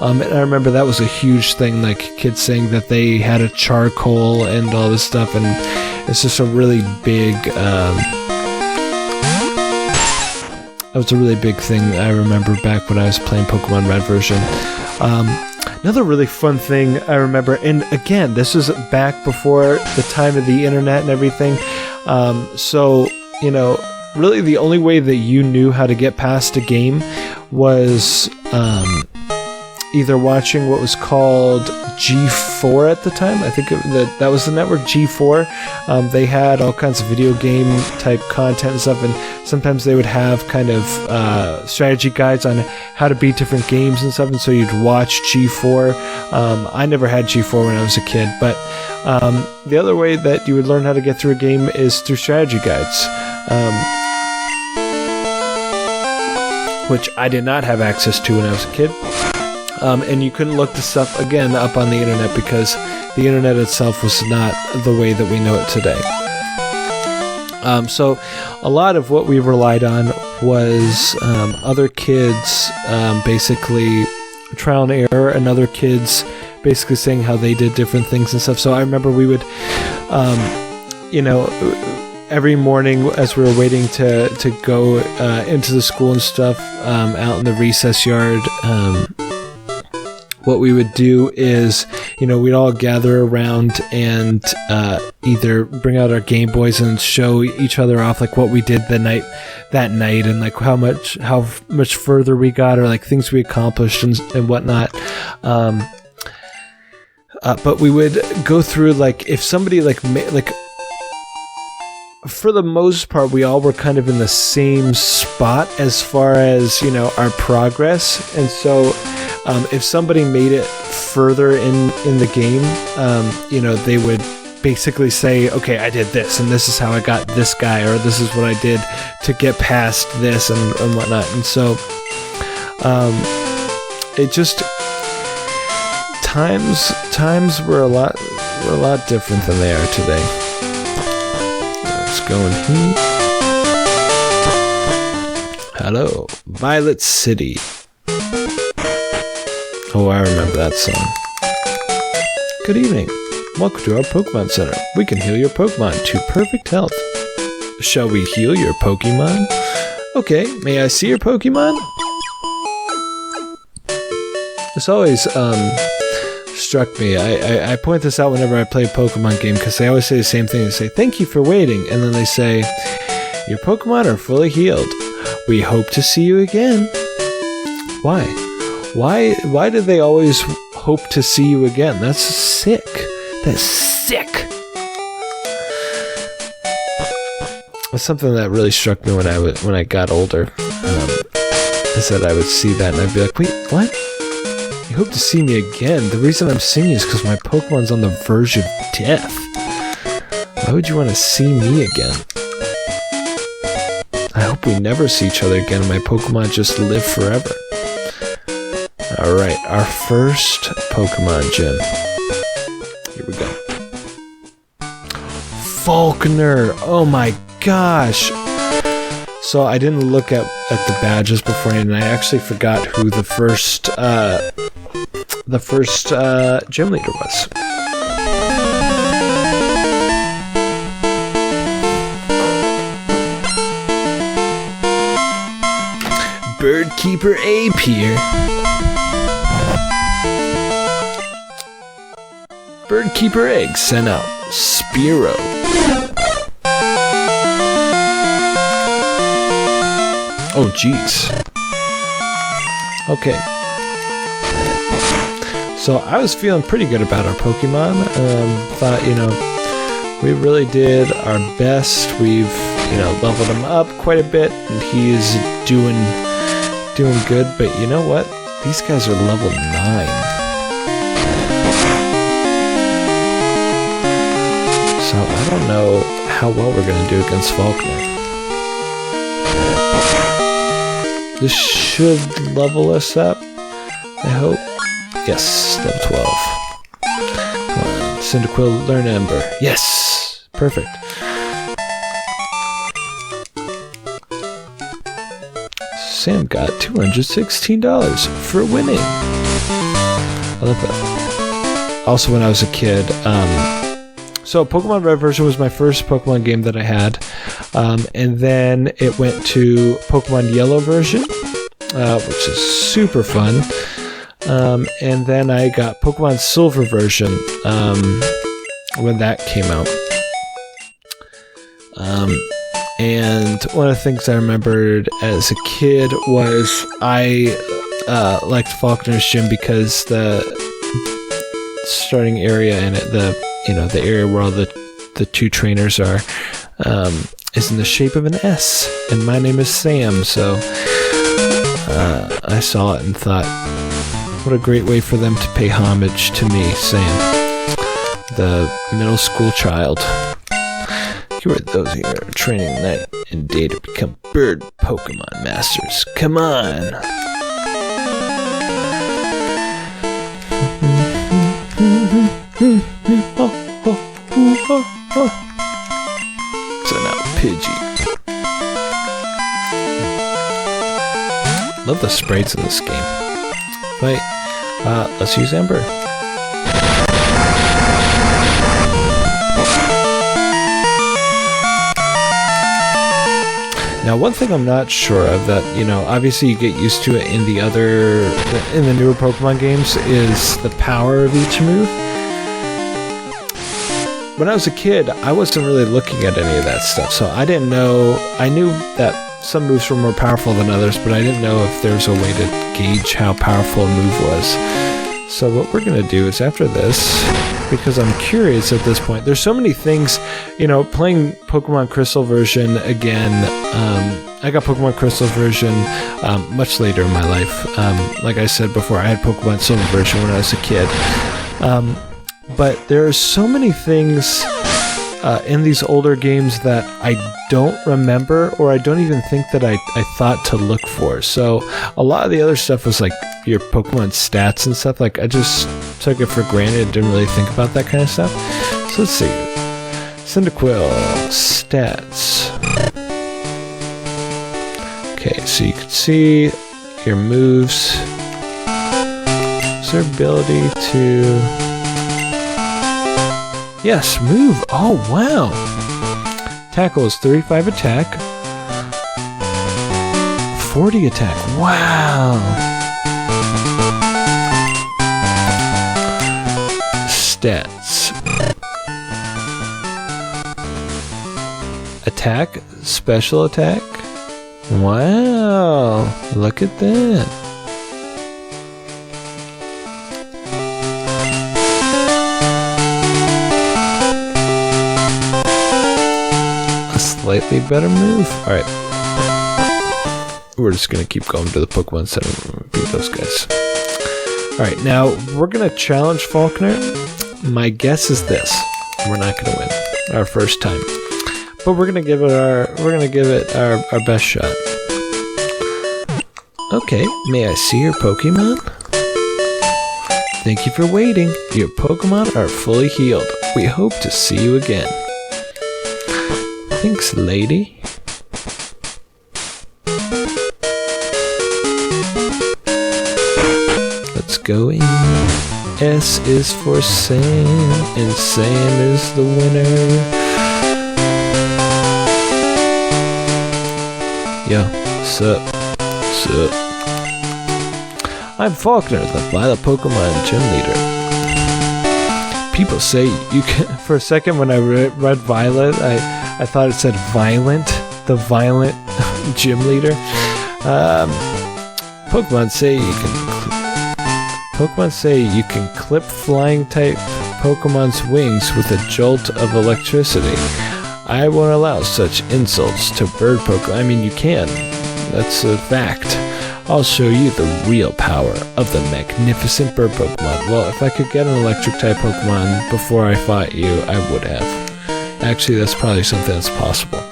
And I remember that was a huge thing, like kids saying that they had a charcoal and all this stuff, and it's just a really big, that was a really big thing I remember back when I was playing Pokemon Red version. Another really fun thing I remember, and again, this was back before the time of the internet and everything, so, really the only way that you knew how to get past a game was either watching what was called G4 at the time. I think that was the network, G4. They had all kinds of video game type content and stuff, and sometimes they would have kind of strategy guides on how to beat different games and stuff, and so you'd watch G4. I never had G4 when I was a kid, but the other way that you would learn how to get through a game is through strategy guides, which I did not have access to when I was a kid. And you couldn't look this stuff again up on the internet because the internet itself was not the way that we know it today. So a lot of what we relied on was other kids basically trial and error, and other kids basically saying how they did different things and stuff. So I remember we would, every morning as we were waiting to go into the school and stuff, out in the recess yard, what we would do is, we'd all gather around and either bring out our Game Boys and show each other off like what we did that night and like how much further we got, or like things we accomplished and whatnot. But we would go through, like, if somebody for the most part, we all were kind of in the same spot as far as, our progress. And so if somebody made it further in the game, they would basically say, okay, I did this, and this is how I got this guy, or this is what I did to get past this and whatnot. And so it just, times were a lot different than they are today. Let's go in here. Hello, Violet City. Oh, I remember that song. Good evening. Welcome to our Pokemon Center. We can heal your Pokemon to perfect health. Shall we heal your Pokemon? Okay, may I see your Pokemon? This always struck me. I point this out whenever I play a Pokemon game because they always say the same thing. They say, thank you for waiting. And then they say, your Pokemon are fully healed. We hope to see you again. Why? Why do they always hope to see you again? That's sick. That's sick. That's something that really struck me when I got older. Is that I would see that and I'd be like, wait, what? You hope to see me again? The reason I'm singing is because my Pokemon's on the verge of death. Why would you want to see me again? I hope we never see each other again and my Pokemon just live forever. Alright, our first Pokemon gym. Here we go. Falconer! Oh my gosh! So I didn't look at the badges beforehand, and I actually forgot who the first gym leader was. Birdkeeper Ape here. Birdkeeper egg sent out. Spearow. Oh, jeez. Okay. So I was feeling pretty good about our Pokemon. Thought, we really did our best. We've, leveled him up quite a bit, and he is doing good. But you know what? These guys are level 9. So I don't know how well we're going to do against Falconer. This should level us up, I hope. Yes, level 12. Come on, Cyndaquil, learn Ember. Yes, perfect. Sam got $216 for winning. I love that. Also, when I was a kid, so Pokemon Red version was my first Pokemon game that I had, and then it went to Pokemon Yellow version, which is super fun, and then I got Pokemon Silver version when that came out. And one of the things I remembered as a kid was I liked Falconer's Gym because the starting area in it, the area where all the two trainers are, is in the shape of an S, and my name is Sam, so I saw it and thought, what a great way for them to pay homage to me, Sam, the middle school child. You are those here training night and day to become bird Pokemon masters. Come on! So now, Pidgey. Love the sprites in this game. Wait, let's use Ember. Now, one thing I'm not sure of that, obviously you get used to it in the newer Pokemon games is the power of each move. When I was a kid, I wasn't really looking at any of that stuff, so I didn't know. I knew that some moves were more powerful than others, but I didn't know if there was a way to gauge how powerful a move was. So what we're going to do is after this, because I'm curious at this point, there's so many things, playing Pokemon Crystal version again, I got Pokemon Crystal version much later in my life. Like I said before, I had Pokemon Silver version when I was a kid. But there are so many things in these older games that I don't remember, or I don't even think that I thought to look for. So a lot of the other stuff was like your Pokemon stats and stuff. Like I just took it for granted, didn't really think about that kind of stuff. So let's see. Cyndaquil, stats. Okay, so you can see your moves. Is their ability to... Yes, move. Oh, wow. Tackle is 35 attack. 40 attack. Wow. Stats. Attack, special attack. Wow. Look at that. Slightly better move. Alright. We're just going to keep going to the Pokemon Center and beat those guys. Alright, now we're going to challenge Falkner. My guess is this. We're not going to win our first time. But we're going to give it our best shot. Okay, may I see your Pokemon? Thank you for waiting. Your Pokemon are fully healed. We hope to see you again. Thanks, lady. Let's go in. S is for Sam, and Sam is the winner. Yo, sup? Sup? I'm Faulkner, the Violet Pokemon Gym Leader. People say you can. For a second, when I read Violet, I thought it said violent, the violent gym leader. Pokemon say you can clip flying type Pokemon's wings with a jolt of electricity. I won't allow such insults to bird Pokemon. I mean, you can. That's a fact. I'll show you the real power of the magnificent bird Pokemon. Well, if I could get an electric type Pokemon before I fought you, I would have. Actually, that's probably something that's possible.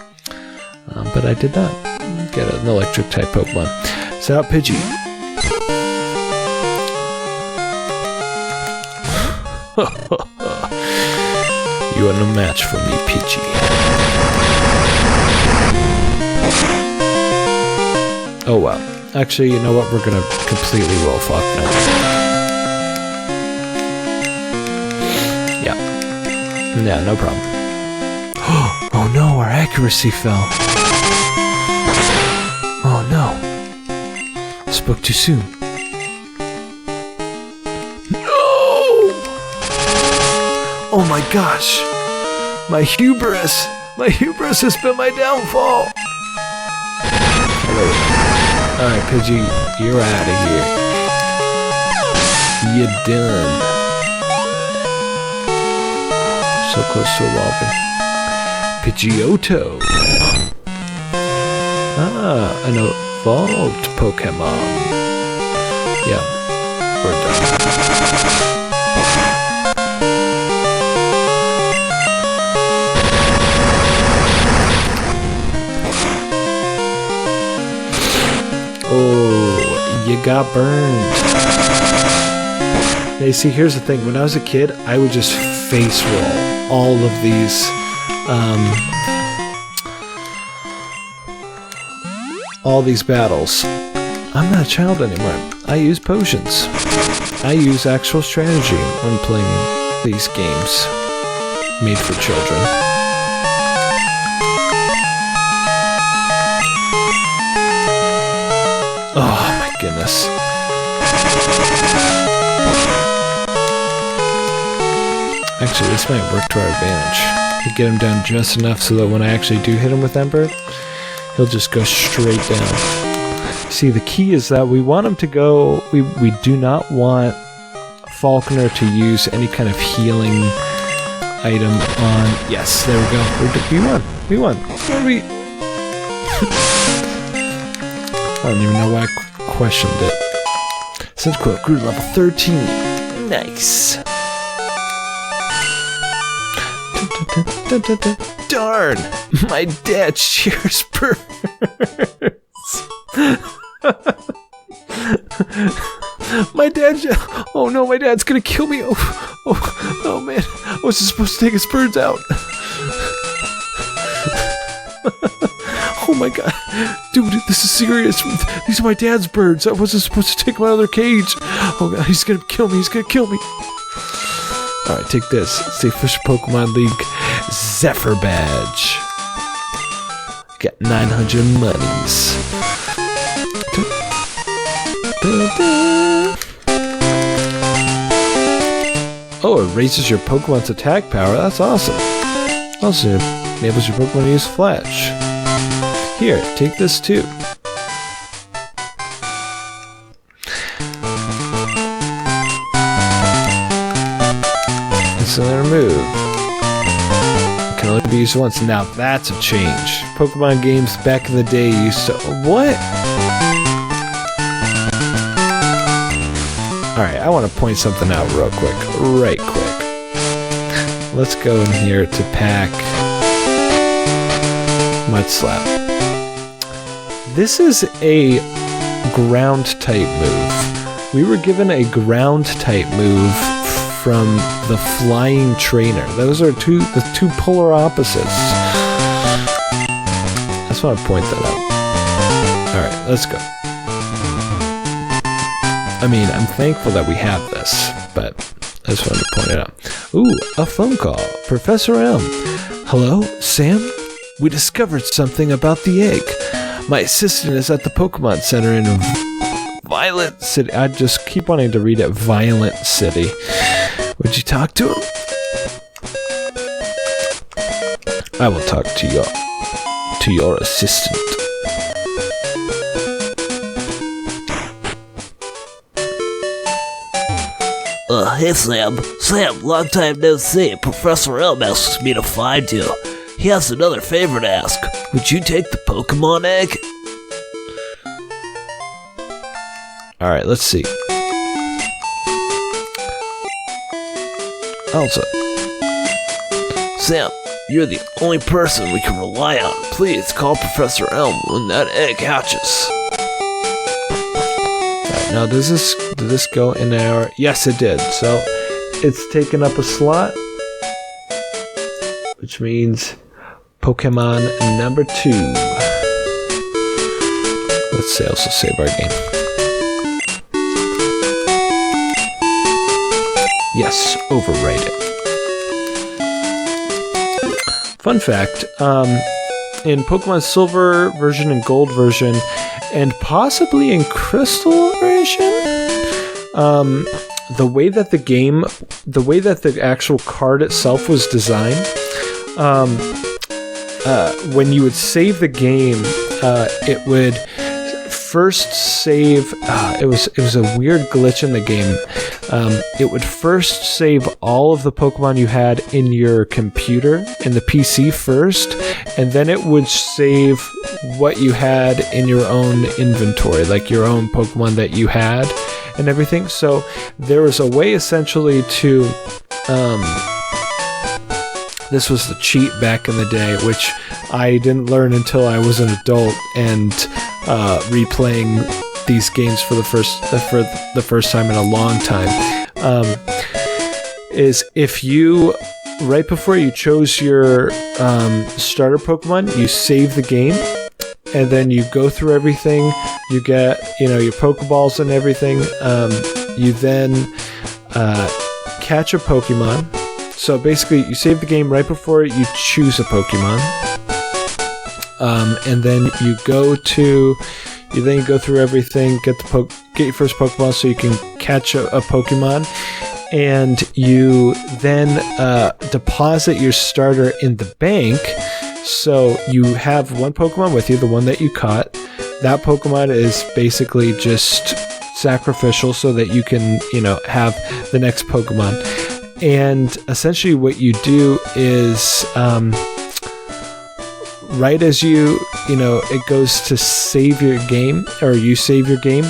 But I did not get an electric type Pokemon. Set out Pidgey. You are no match for me, Pidgey. Oh wow. Actually, you know what? We're gonna completely roll fuck now. Yeah. Yeah, no problem. Oh no, our accuracy fell. Oh no. Spoke too soon. No! Oh my gosh. My hubris. My hubris has been my downfall. Alright, Pidgey, you're out of here. You're done. So close to evolving. Johto. An evolved Pokemon. Yeah, we're done. Oh, you got burned. Hey, see, here's the thing. When I was a kid, I would just face roll all of these battles. I'm not a child anymore. I use potions. I use actual strategy when playing these games made for children. Oh my goodness. Actually, this might work to our advantage. We get him down just enough so that when I actually do hit him with Ember, he'll just go straight down. See, the key is that we want him to go... We do not want Falconer to use any kind of healing item on... Yes, there we go. We won. What are we... I don't even know why I questioned it. Since quote grew to level 13. Nice. Darn! My dad shares birds. My dad... Oh no, my dad's gonna kill me. Oh man. I was supposed to take his birds out. Oh my god. Dude, this is serious. These are my dad's birds. I wasn't supposed to take them out of their cage. Oh god, he's gonna kill me. Alright, take this. It's the official Pokemon League Zephyr Badge. Got 900 monies. Oh, it raises your Pokemon's attack power. That's awesome. Also, enables your Pokemon to use Flash. Here, take this too. It's another move. It can only be used once. Now that's a change. Pokemon games back in the day used to... What? Alright, I want to point something out real quick. Right quick. Let's go in here to pack Mud Slap. This is a ground type move. We were given a ground type move from the Flying Trainer. Those are the two polar opposites. I just want to point that out. Alright, let's go. I mean, I'm thankful that we have this, but I just wanted to point it out. Ooh, a phone call. Professor M. Hello, Sam? We discovered something about the egg. My assistant is at the Pokemon Center in Violet City. I just keep wanting to read it, Violent City. Would you talk to him? I will talk to your assistant. Hey Sam. Sam, long time no see. Professor Elm asks me to find you. He has another favor to ask. Would you take the Pokemon egg? Alright, let's see. Also, Sam, you're the only person we can rely on. Please call Professor Elm when that egg hatches. alright, now did this go in our... Yes, it did. So, it's taken up a slot, which means Pokemon number 2. Let's say also save our game. Yes, overwrite it. Fun fact, in Pokemon Silver version and Gold version, and possibly in Crystal version, the way that the actual card itself was designed, when you would save the game, it would first save... it was a weird glitch in the game. It would first save all of the Pokemon you had in your computer, in the PC first, and then it would save what you had in your own inventory, like your own Pokemon that you had and everything. So there was a way essentially to... this was the cheat back in the day, which I didn't learn until I was an adult and replaying these games for the first time in a long time. Is if you, right before you chose your starter Pokemon, you save the game, and then you go through everything. You get your Pokeballs and everything. You then catch a Pokemon. So basically, you save the game right before you choose a Pokemon. And then you go to You go through everything, get your first Pokemon so you can catch a Pokemon, and you then deposit your starter in the bank. So you have one Pokemon with you, the one that you caught. That Pokemon is basically just sacrificial so that you can, have the next Pokemon. And essentially what you do is, right as it goes to save your game, or you save your game,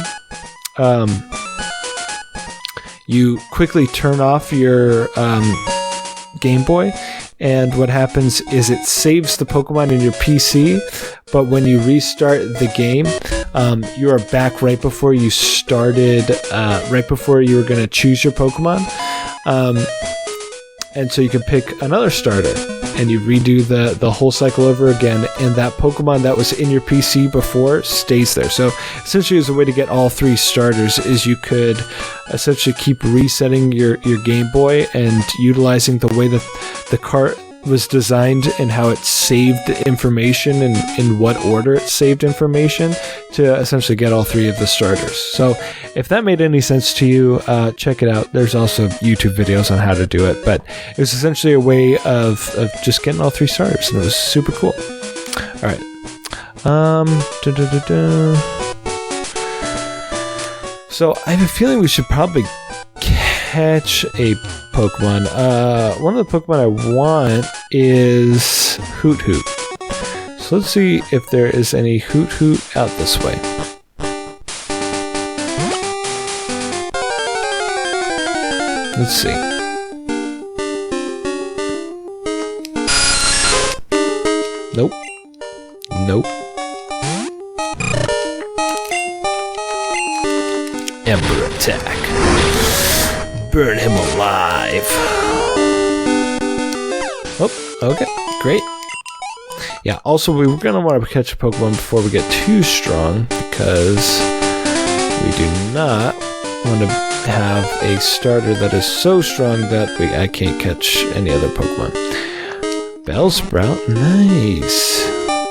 you quickly turn off your Game Boy, and what happens is it saves the Pokemon in your PC, but when you restart the game, you are back right before you started, right before you were going to choose your Pokemon. And so you can pick another starter, and you redo the whole cycle over again, and that Pokemon that was in your PC before stays there. So essentially, as a way to get all 3 starters, is you could essentially keep resetting your Game Boy and utilizing the way that the cart was designed and how it saved information and in what order it saved information to essentially get all 3 of the starters. So if that made any sense to you, check it out. There's also YouTube videos on how to do it, but it was essentially a way of just getting all 3 starters, and it was super cool. All right. So I have a feeling we should probably catch a Pokemon. One of the Pokemon I want is Hoot Hoot. So let's see if there is any Hoot Hoot out this way. Let's see. Nope. Nope. Ember attack. Burn him alive. Oh, okay, great. Yeah, also we were going to want to catch a Pokemon before we get too strong, because we do not want to have a starter that is so strong that I can't catch any other Pokemon. Bellsprout, nice.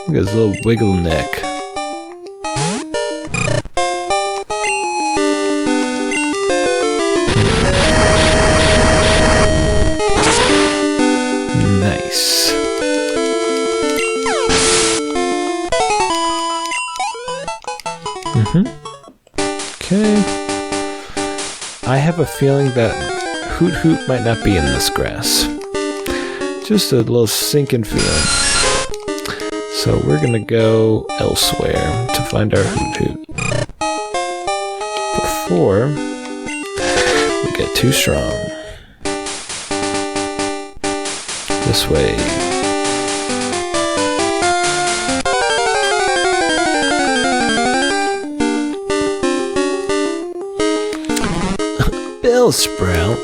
Look at his little wiggle neck. Nice. Okay. I have a feeling that Hoot Hoot might not be in this grass. Just a little sinking feeling. So we're gonna go elsewhere to find our Hoot Hoot before we get too strong. This way. Bellsprout.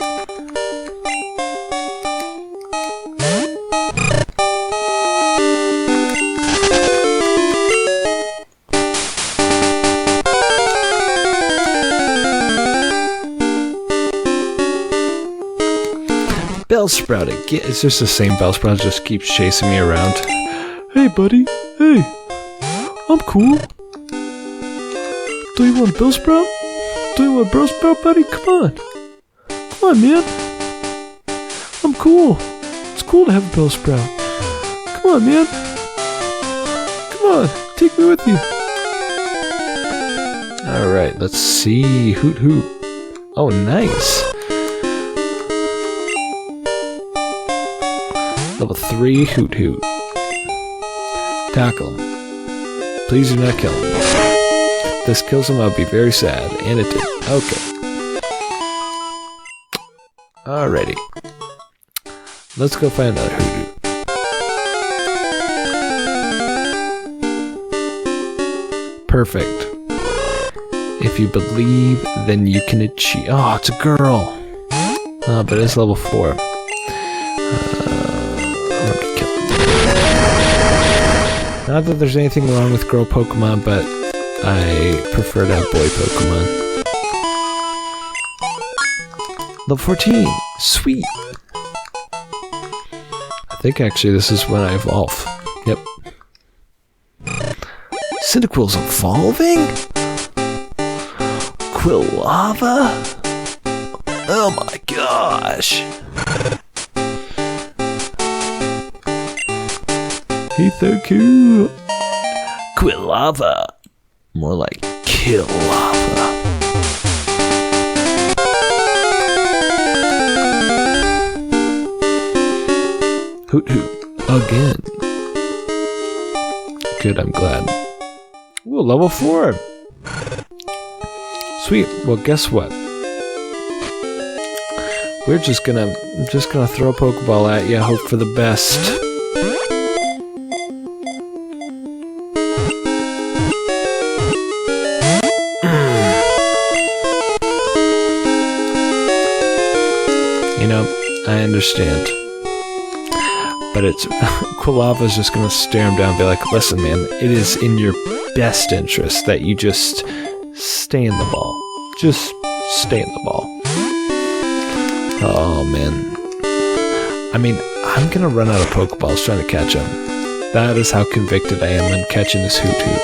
Bellsprout again. It's just the same Bellsprout, just keeps chasing me around. Hey, buddy. Hey. I'm cool. Do you want Bellsprout? Do you want Bellsprout, buddy? Come on. Come on, man. I'm cool. It's cool to have a Bellsprout. Come on, man. Come on. Take me with you. Alright, let's see. Hoot Hoot. Oh, nice. Level 3 Hoot Hoot. Tackle him. Please do not kill him. If this kills him, I'll be very sad. And it did. Okay. Alrighty. Let's go find another Hoot Hoot. Perfect. If you believe, then you can achieve. Oh, it's a girl. Oh, but it's level 4. Not that there's anything wrong with girl Pokemon, but I prefer to have boy Pokemon. Level 14! Sweet! I think actually this is when I evolve. Yep. Cyndaquil's evolving? Quilava? Oh my gosh. He's so cool. Quilava. More like Killava. Hoot hoot. Again. Good, I'm glad. Ooh, level 4. Sweet. Well, guess what? We're just gonna throw a Pokeball at you, hope for the best. You know, I understand. But it's Quilava's just gonna stare him down and be like, listen man, it is in your best interest that you just stay in the ball. Just stay in the ball. Oh man. I mean, I'm gonna run out of Pokeballs trying to catch him. That is how convicted I am on catching this Hoot Hoot.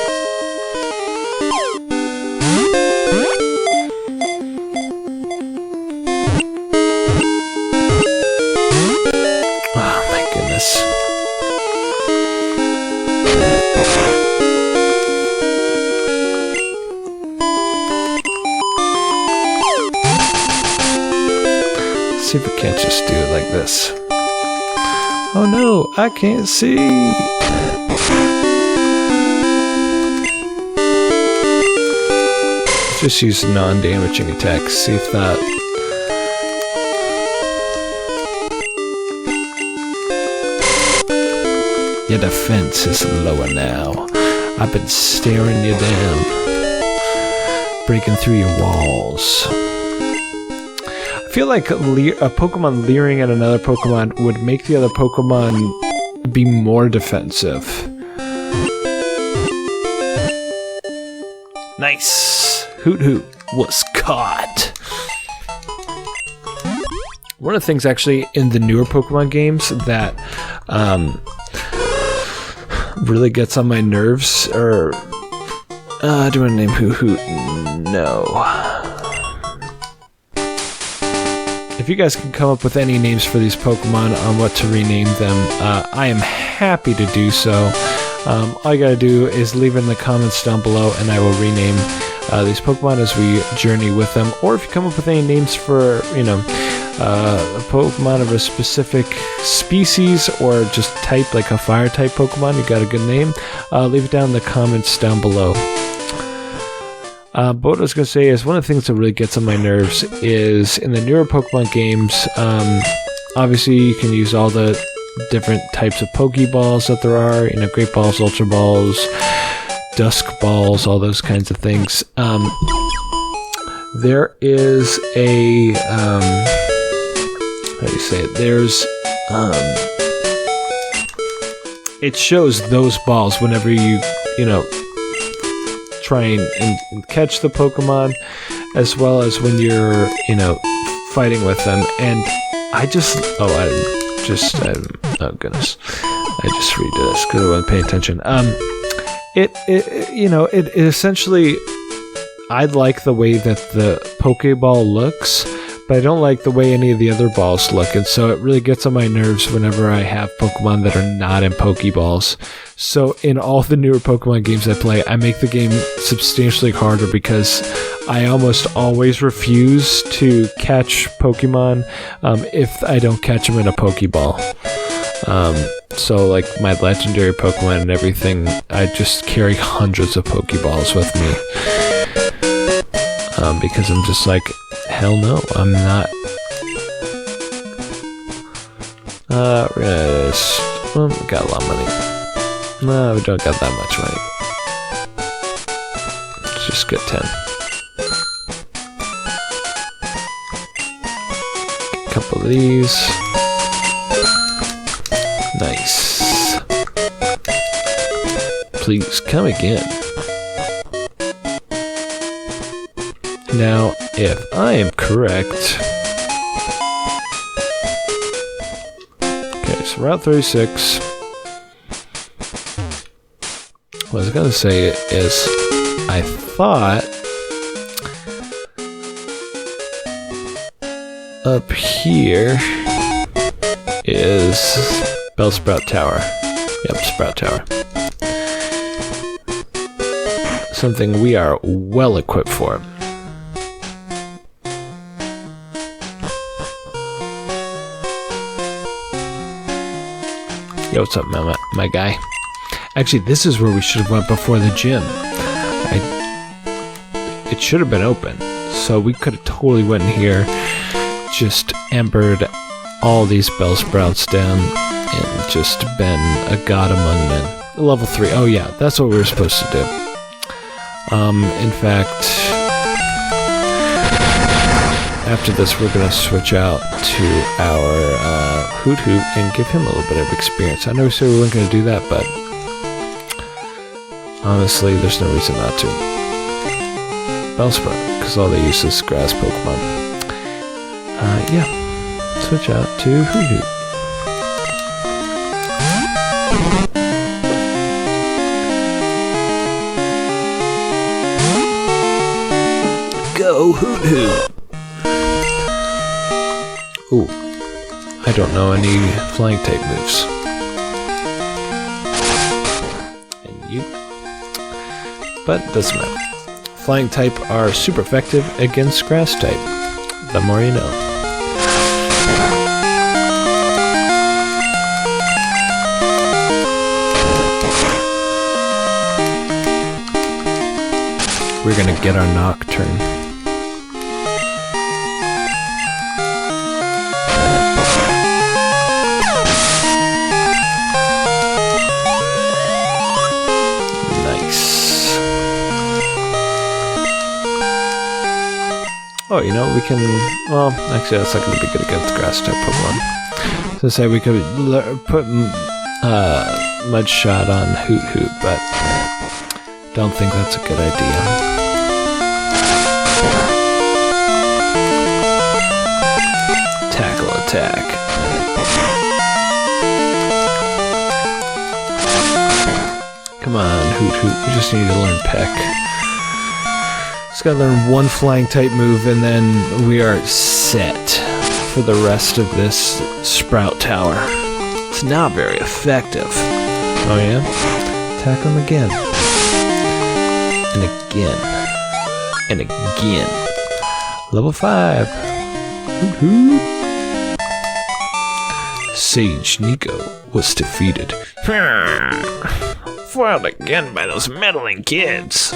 Oh my goodness. See if we can't just do it like this. Oh no, I can't see. Just use non-damaging attacks. See if that. Your defense is lower now. I've been staring you down, breaking through your walls. I feel like a Pokemon leering at another Pokemon would make the other Pokemon be more defensive. Nice. Hoot Hoot was caught. One of the things actually in the newer Pokemon games that really gets on my nerves, or do I want to name Hoot Hoot? No. If you guys can come up with any names for these Pokemon on what to rename them, I am happy to do so. All you gotta do is leave it in the comments down below and I will rename these Pokemon as we journey with them. Or if you come up with any names for, you know, a Pokemon of a specific species or just type, like a fire type Pokemon, you got a good name, leave it down in the comments down below. But what I was going to say is one of the things that really gets on my nerves is in the newer Pokemon games, obviously you can use all the different types of Pokeballs that there are, you know, Great Balls, Ultra Balls, Dusk Balls, all those kinds of things. There is a, how do you say it? There's, it shows those balls whenever you know, try and catch the Pokemon, as well as when you're, you know, fighting with them. And I just, oh goodness, I just redid this because I wasn't paying attention. It you know, it essentially, I like the way that the Pokeball looks, but I don't like the way any of the other balls look, and so it really gets on my nerves whenever I have Pokemon that are not in Pokeballs. So in all the newer Pokemon games I play, I make the game substantially harder because I almost always refuse to catch Pokemon if I don't catch them in a Pokeball. So like my legendary Pokemon and everything, I just carry hundreds of Pokeballs with me. Because I'm just like, hell no, I'm not. We got a lot of money. No, we don't got that much money. Let's just get 10. Get a couple of these. Nice. Please, come again. Now, if I am correct... Okay, so Route 36. what I was gonna say is, I thought up here is Bellsprout Tower. Yep, Sprout Tower. Something we are well equipped for. Yo, what's up, my guy? Actually, this is where we should have went before the gym. It should have been open, so we could have totally went in here, just embered all these Bellsprouts down, and just been a god among men. Level 3. Oh yeah, that's what we were supposed to do. In fact, after this, we're gonna switch out to our Hoot Hoot and give him a little bit of experience. I know we said we weren't gonna do that, but honestly, there's no reason not to. Bellsprout, because all they use is grass Pokemon. Yeah. Switch out to Hoot Hoot. Go Hoot Hoot! Ooh. I don't know any flying type moves. And you. But it doesn't matter. Flying type are super effective against grass type. The more you know. We're gonna get our Nocturne. Nice. Oh, you know, we can... Well, actually, that's not going to be good against grass-type Pokemon. So say we could put Mud Shot on Hoot Hoot, but don't think that's a good idea. Tackle attack. Come on, Hoot Hoot. We just need to learn Peck. Just gotta learn one flying type move, and then we are set for the rest of this Sprout Tower. It's not very effective. Oh yeah? Attack him again. And again. And again. Level 5. Hoot Hoot. Sage Nico was defeated. Foiled again by those meddling kids.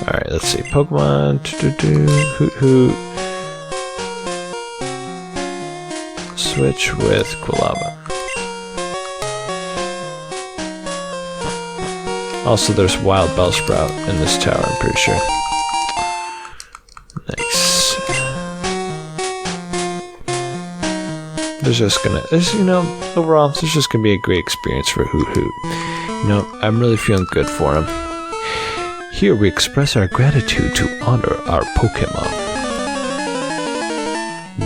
Alright, let's see. Pokemon. Hoot Hoot. Switch with Quilava. Also, there's Wild Bellsprout in this tower, I'm pretty sure. Nice. Overall, this is gonna be a great experience for Hoot Hoot. You know, I'm really feeling good for him. Here we express our gratitude to honor our Pokemon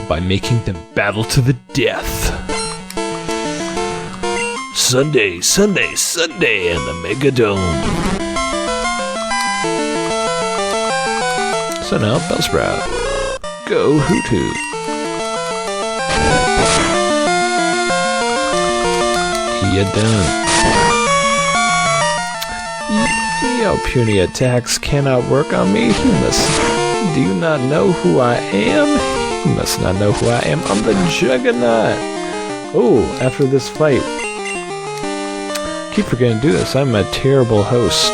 by making them battle to the death. Sunday, Sunday, Sunday in the Megadome. So now, Bellsprout. Go Hoot Hoot. You done. Your puny attacks cannot work on me. Do you not know who I am? You must not know who I am. I'm the Juggernaut. Oh, after this fight. Keep forgetting to do this. I'm a terrible host.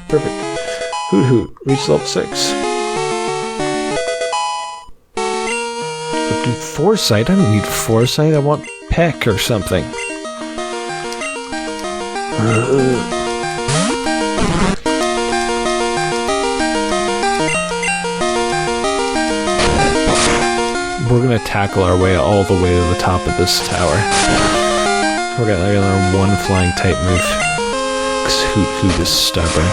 Perfect. Hoot Hoot. Reach level 6. Foresight? I don't need Foresight. I want Peck or something. We're gonna tackle our way all the way to the top of this tower. We're gonna learn one flying type move. Because Hoot Hoot is stubborn.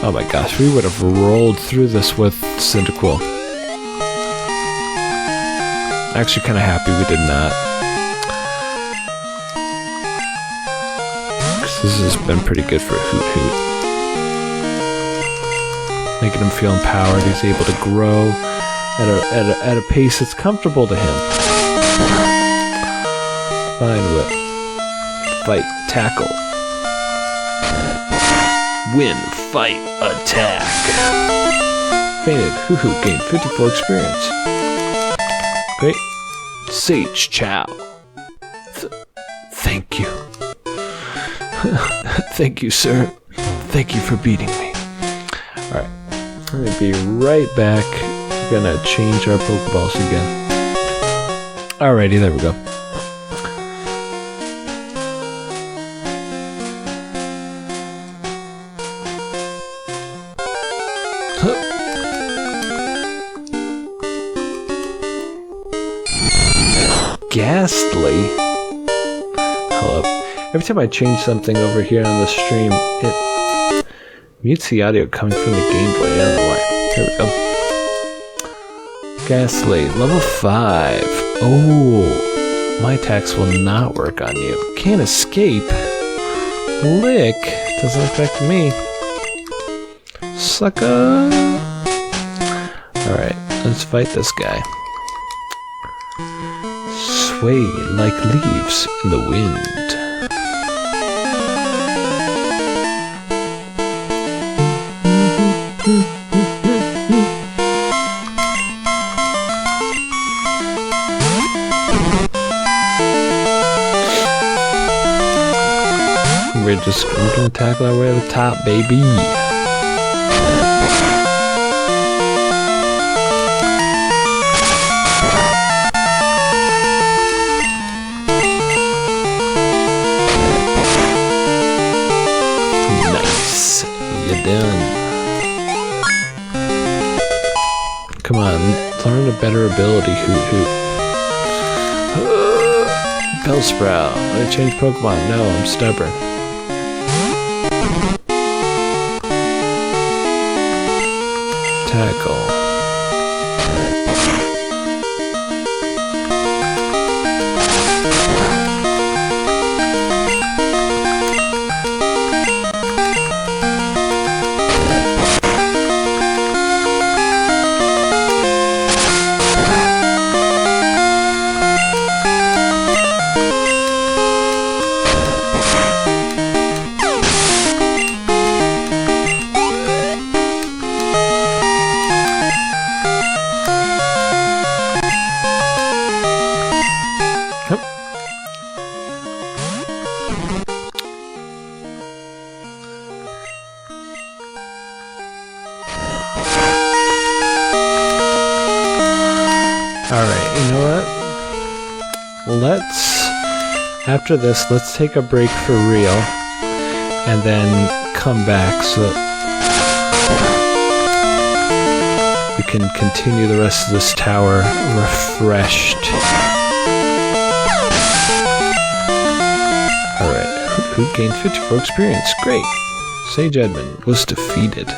Oh my gosh, we would have rolled through this with Cyndaquil. Actually, kind of happy we did not. So this has been pretty good for Hoot Hoot. Making him feel empowered. He's able to grow at a pace that's comfortable to him. Fine whip. Fight. Tackle. Win, fight, attack. Fainted. Hoot Hoot gained 54 experience. Great. Sage Chow. Thank you. Thank you, sir. Thank you for beating me. Alright. I'm going to be right back. We're going to change our Pokeballs again. Alrighty, there we go. Ghastly. Hello. Every time I change something over here on the stream, it mutes the audio coming from the Game Boy. I don't know why. Here we go. Ghastly, level 5. Oh, my attacks will not work on you. Can't escape. Lick doesn't affect me. Sucker. Alright, let's fight this guy. Sway like leaves in the wind. We're gonna tackle our way to the top, baby. Nice. You're done. Come on, learn a better ability, Hoot Hoot. Bellsprout. Want to change Pokemon? No, I'm stubborn. Tackle. Alright, you know what? After this, let's take a break for real, and then come back so we can continue the rest of this tower refreshed. Alright, who gained 54 experience? Great! Sage Edmund was defeated.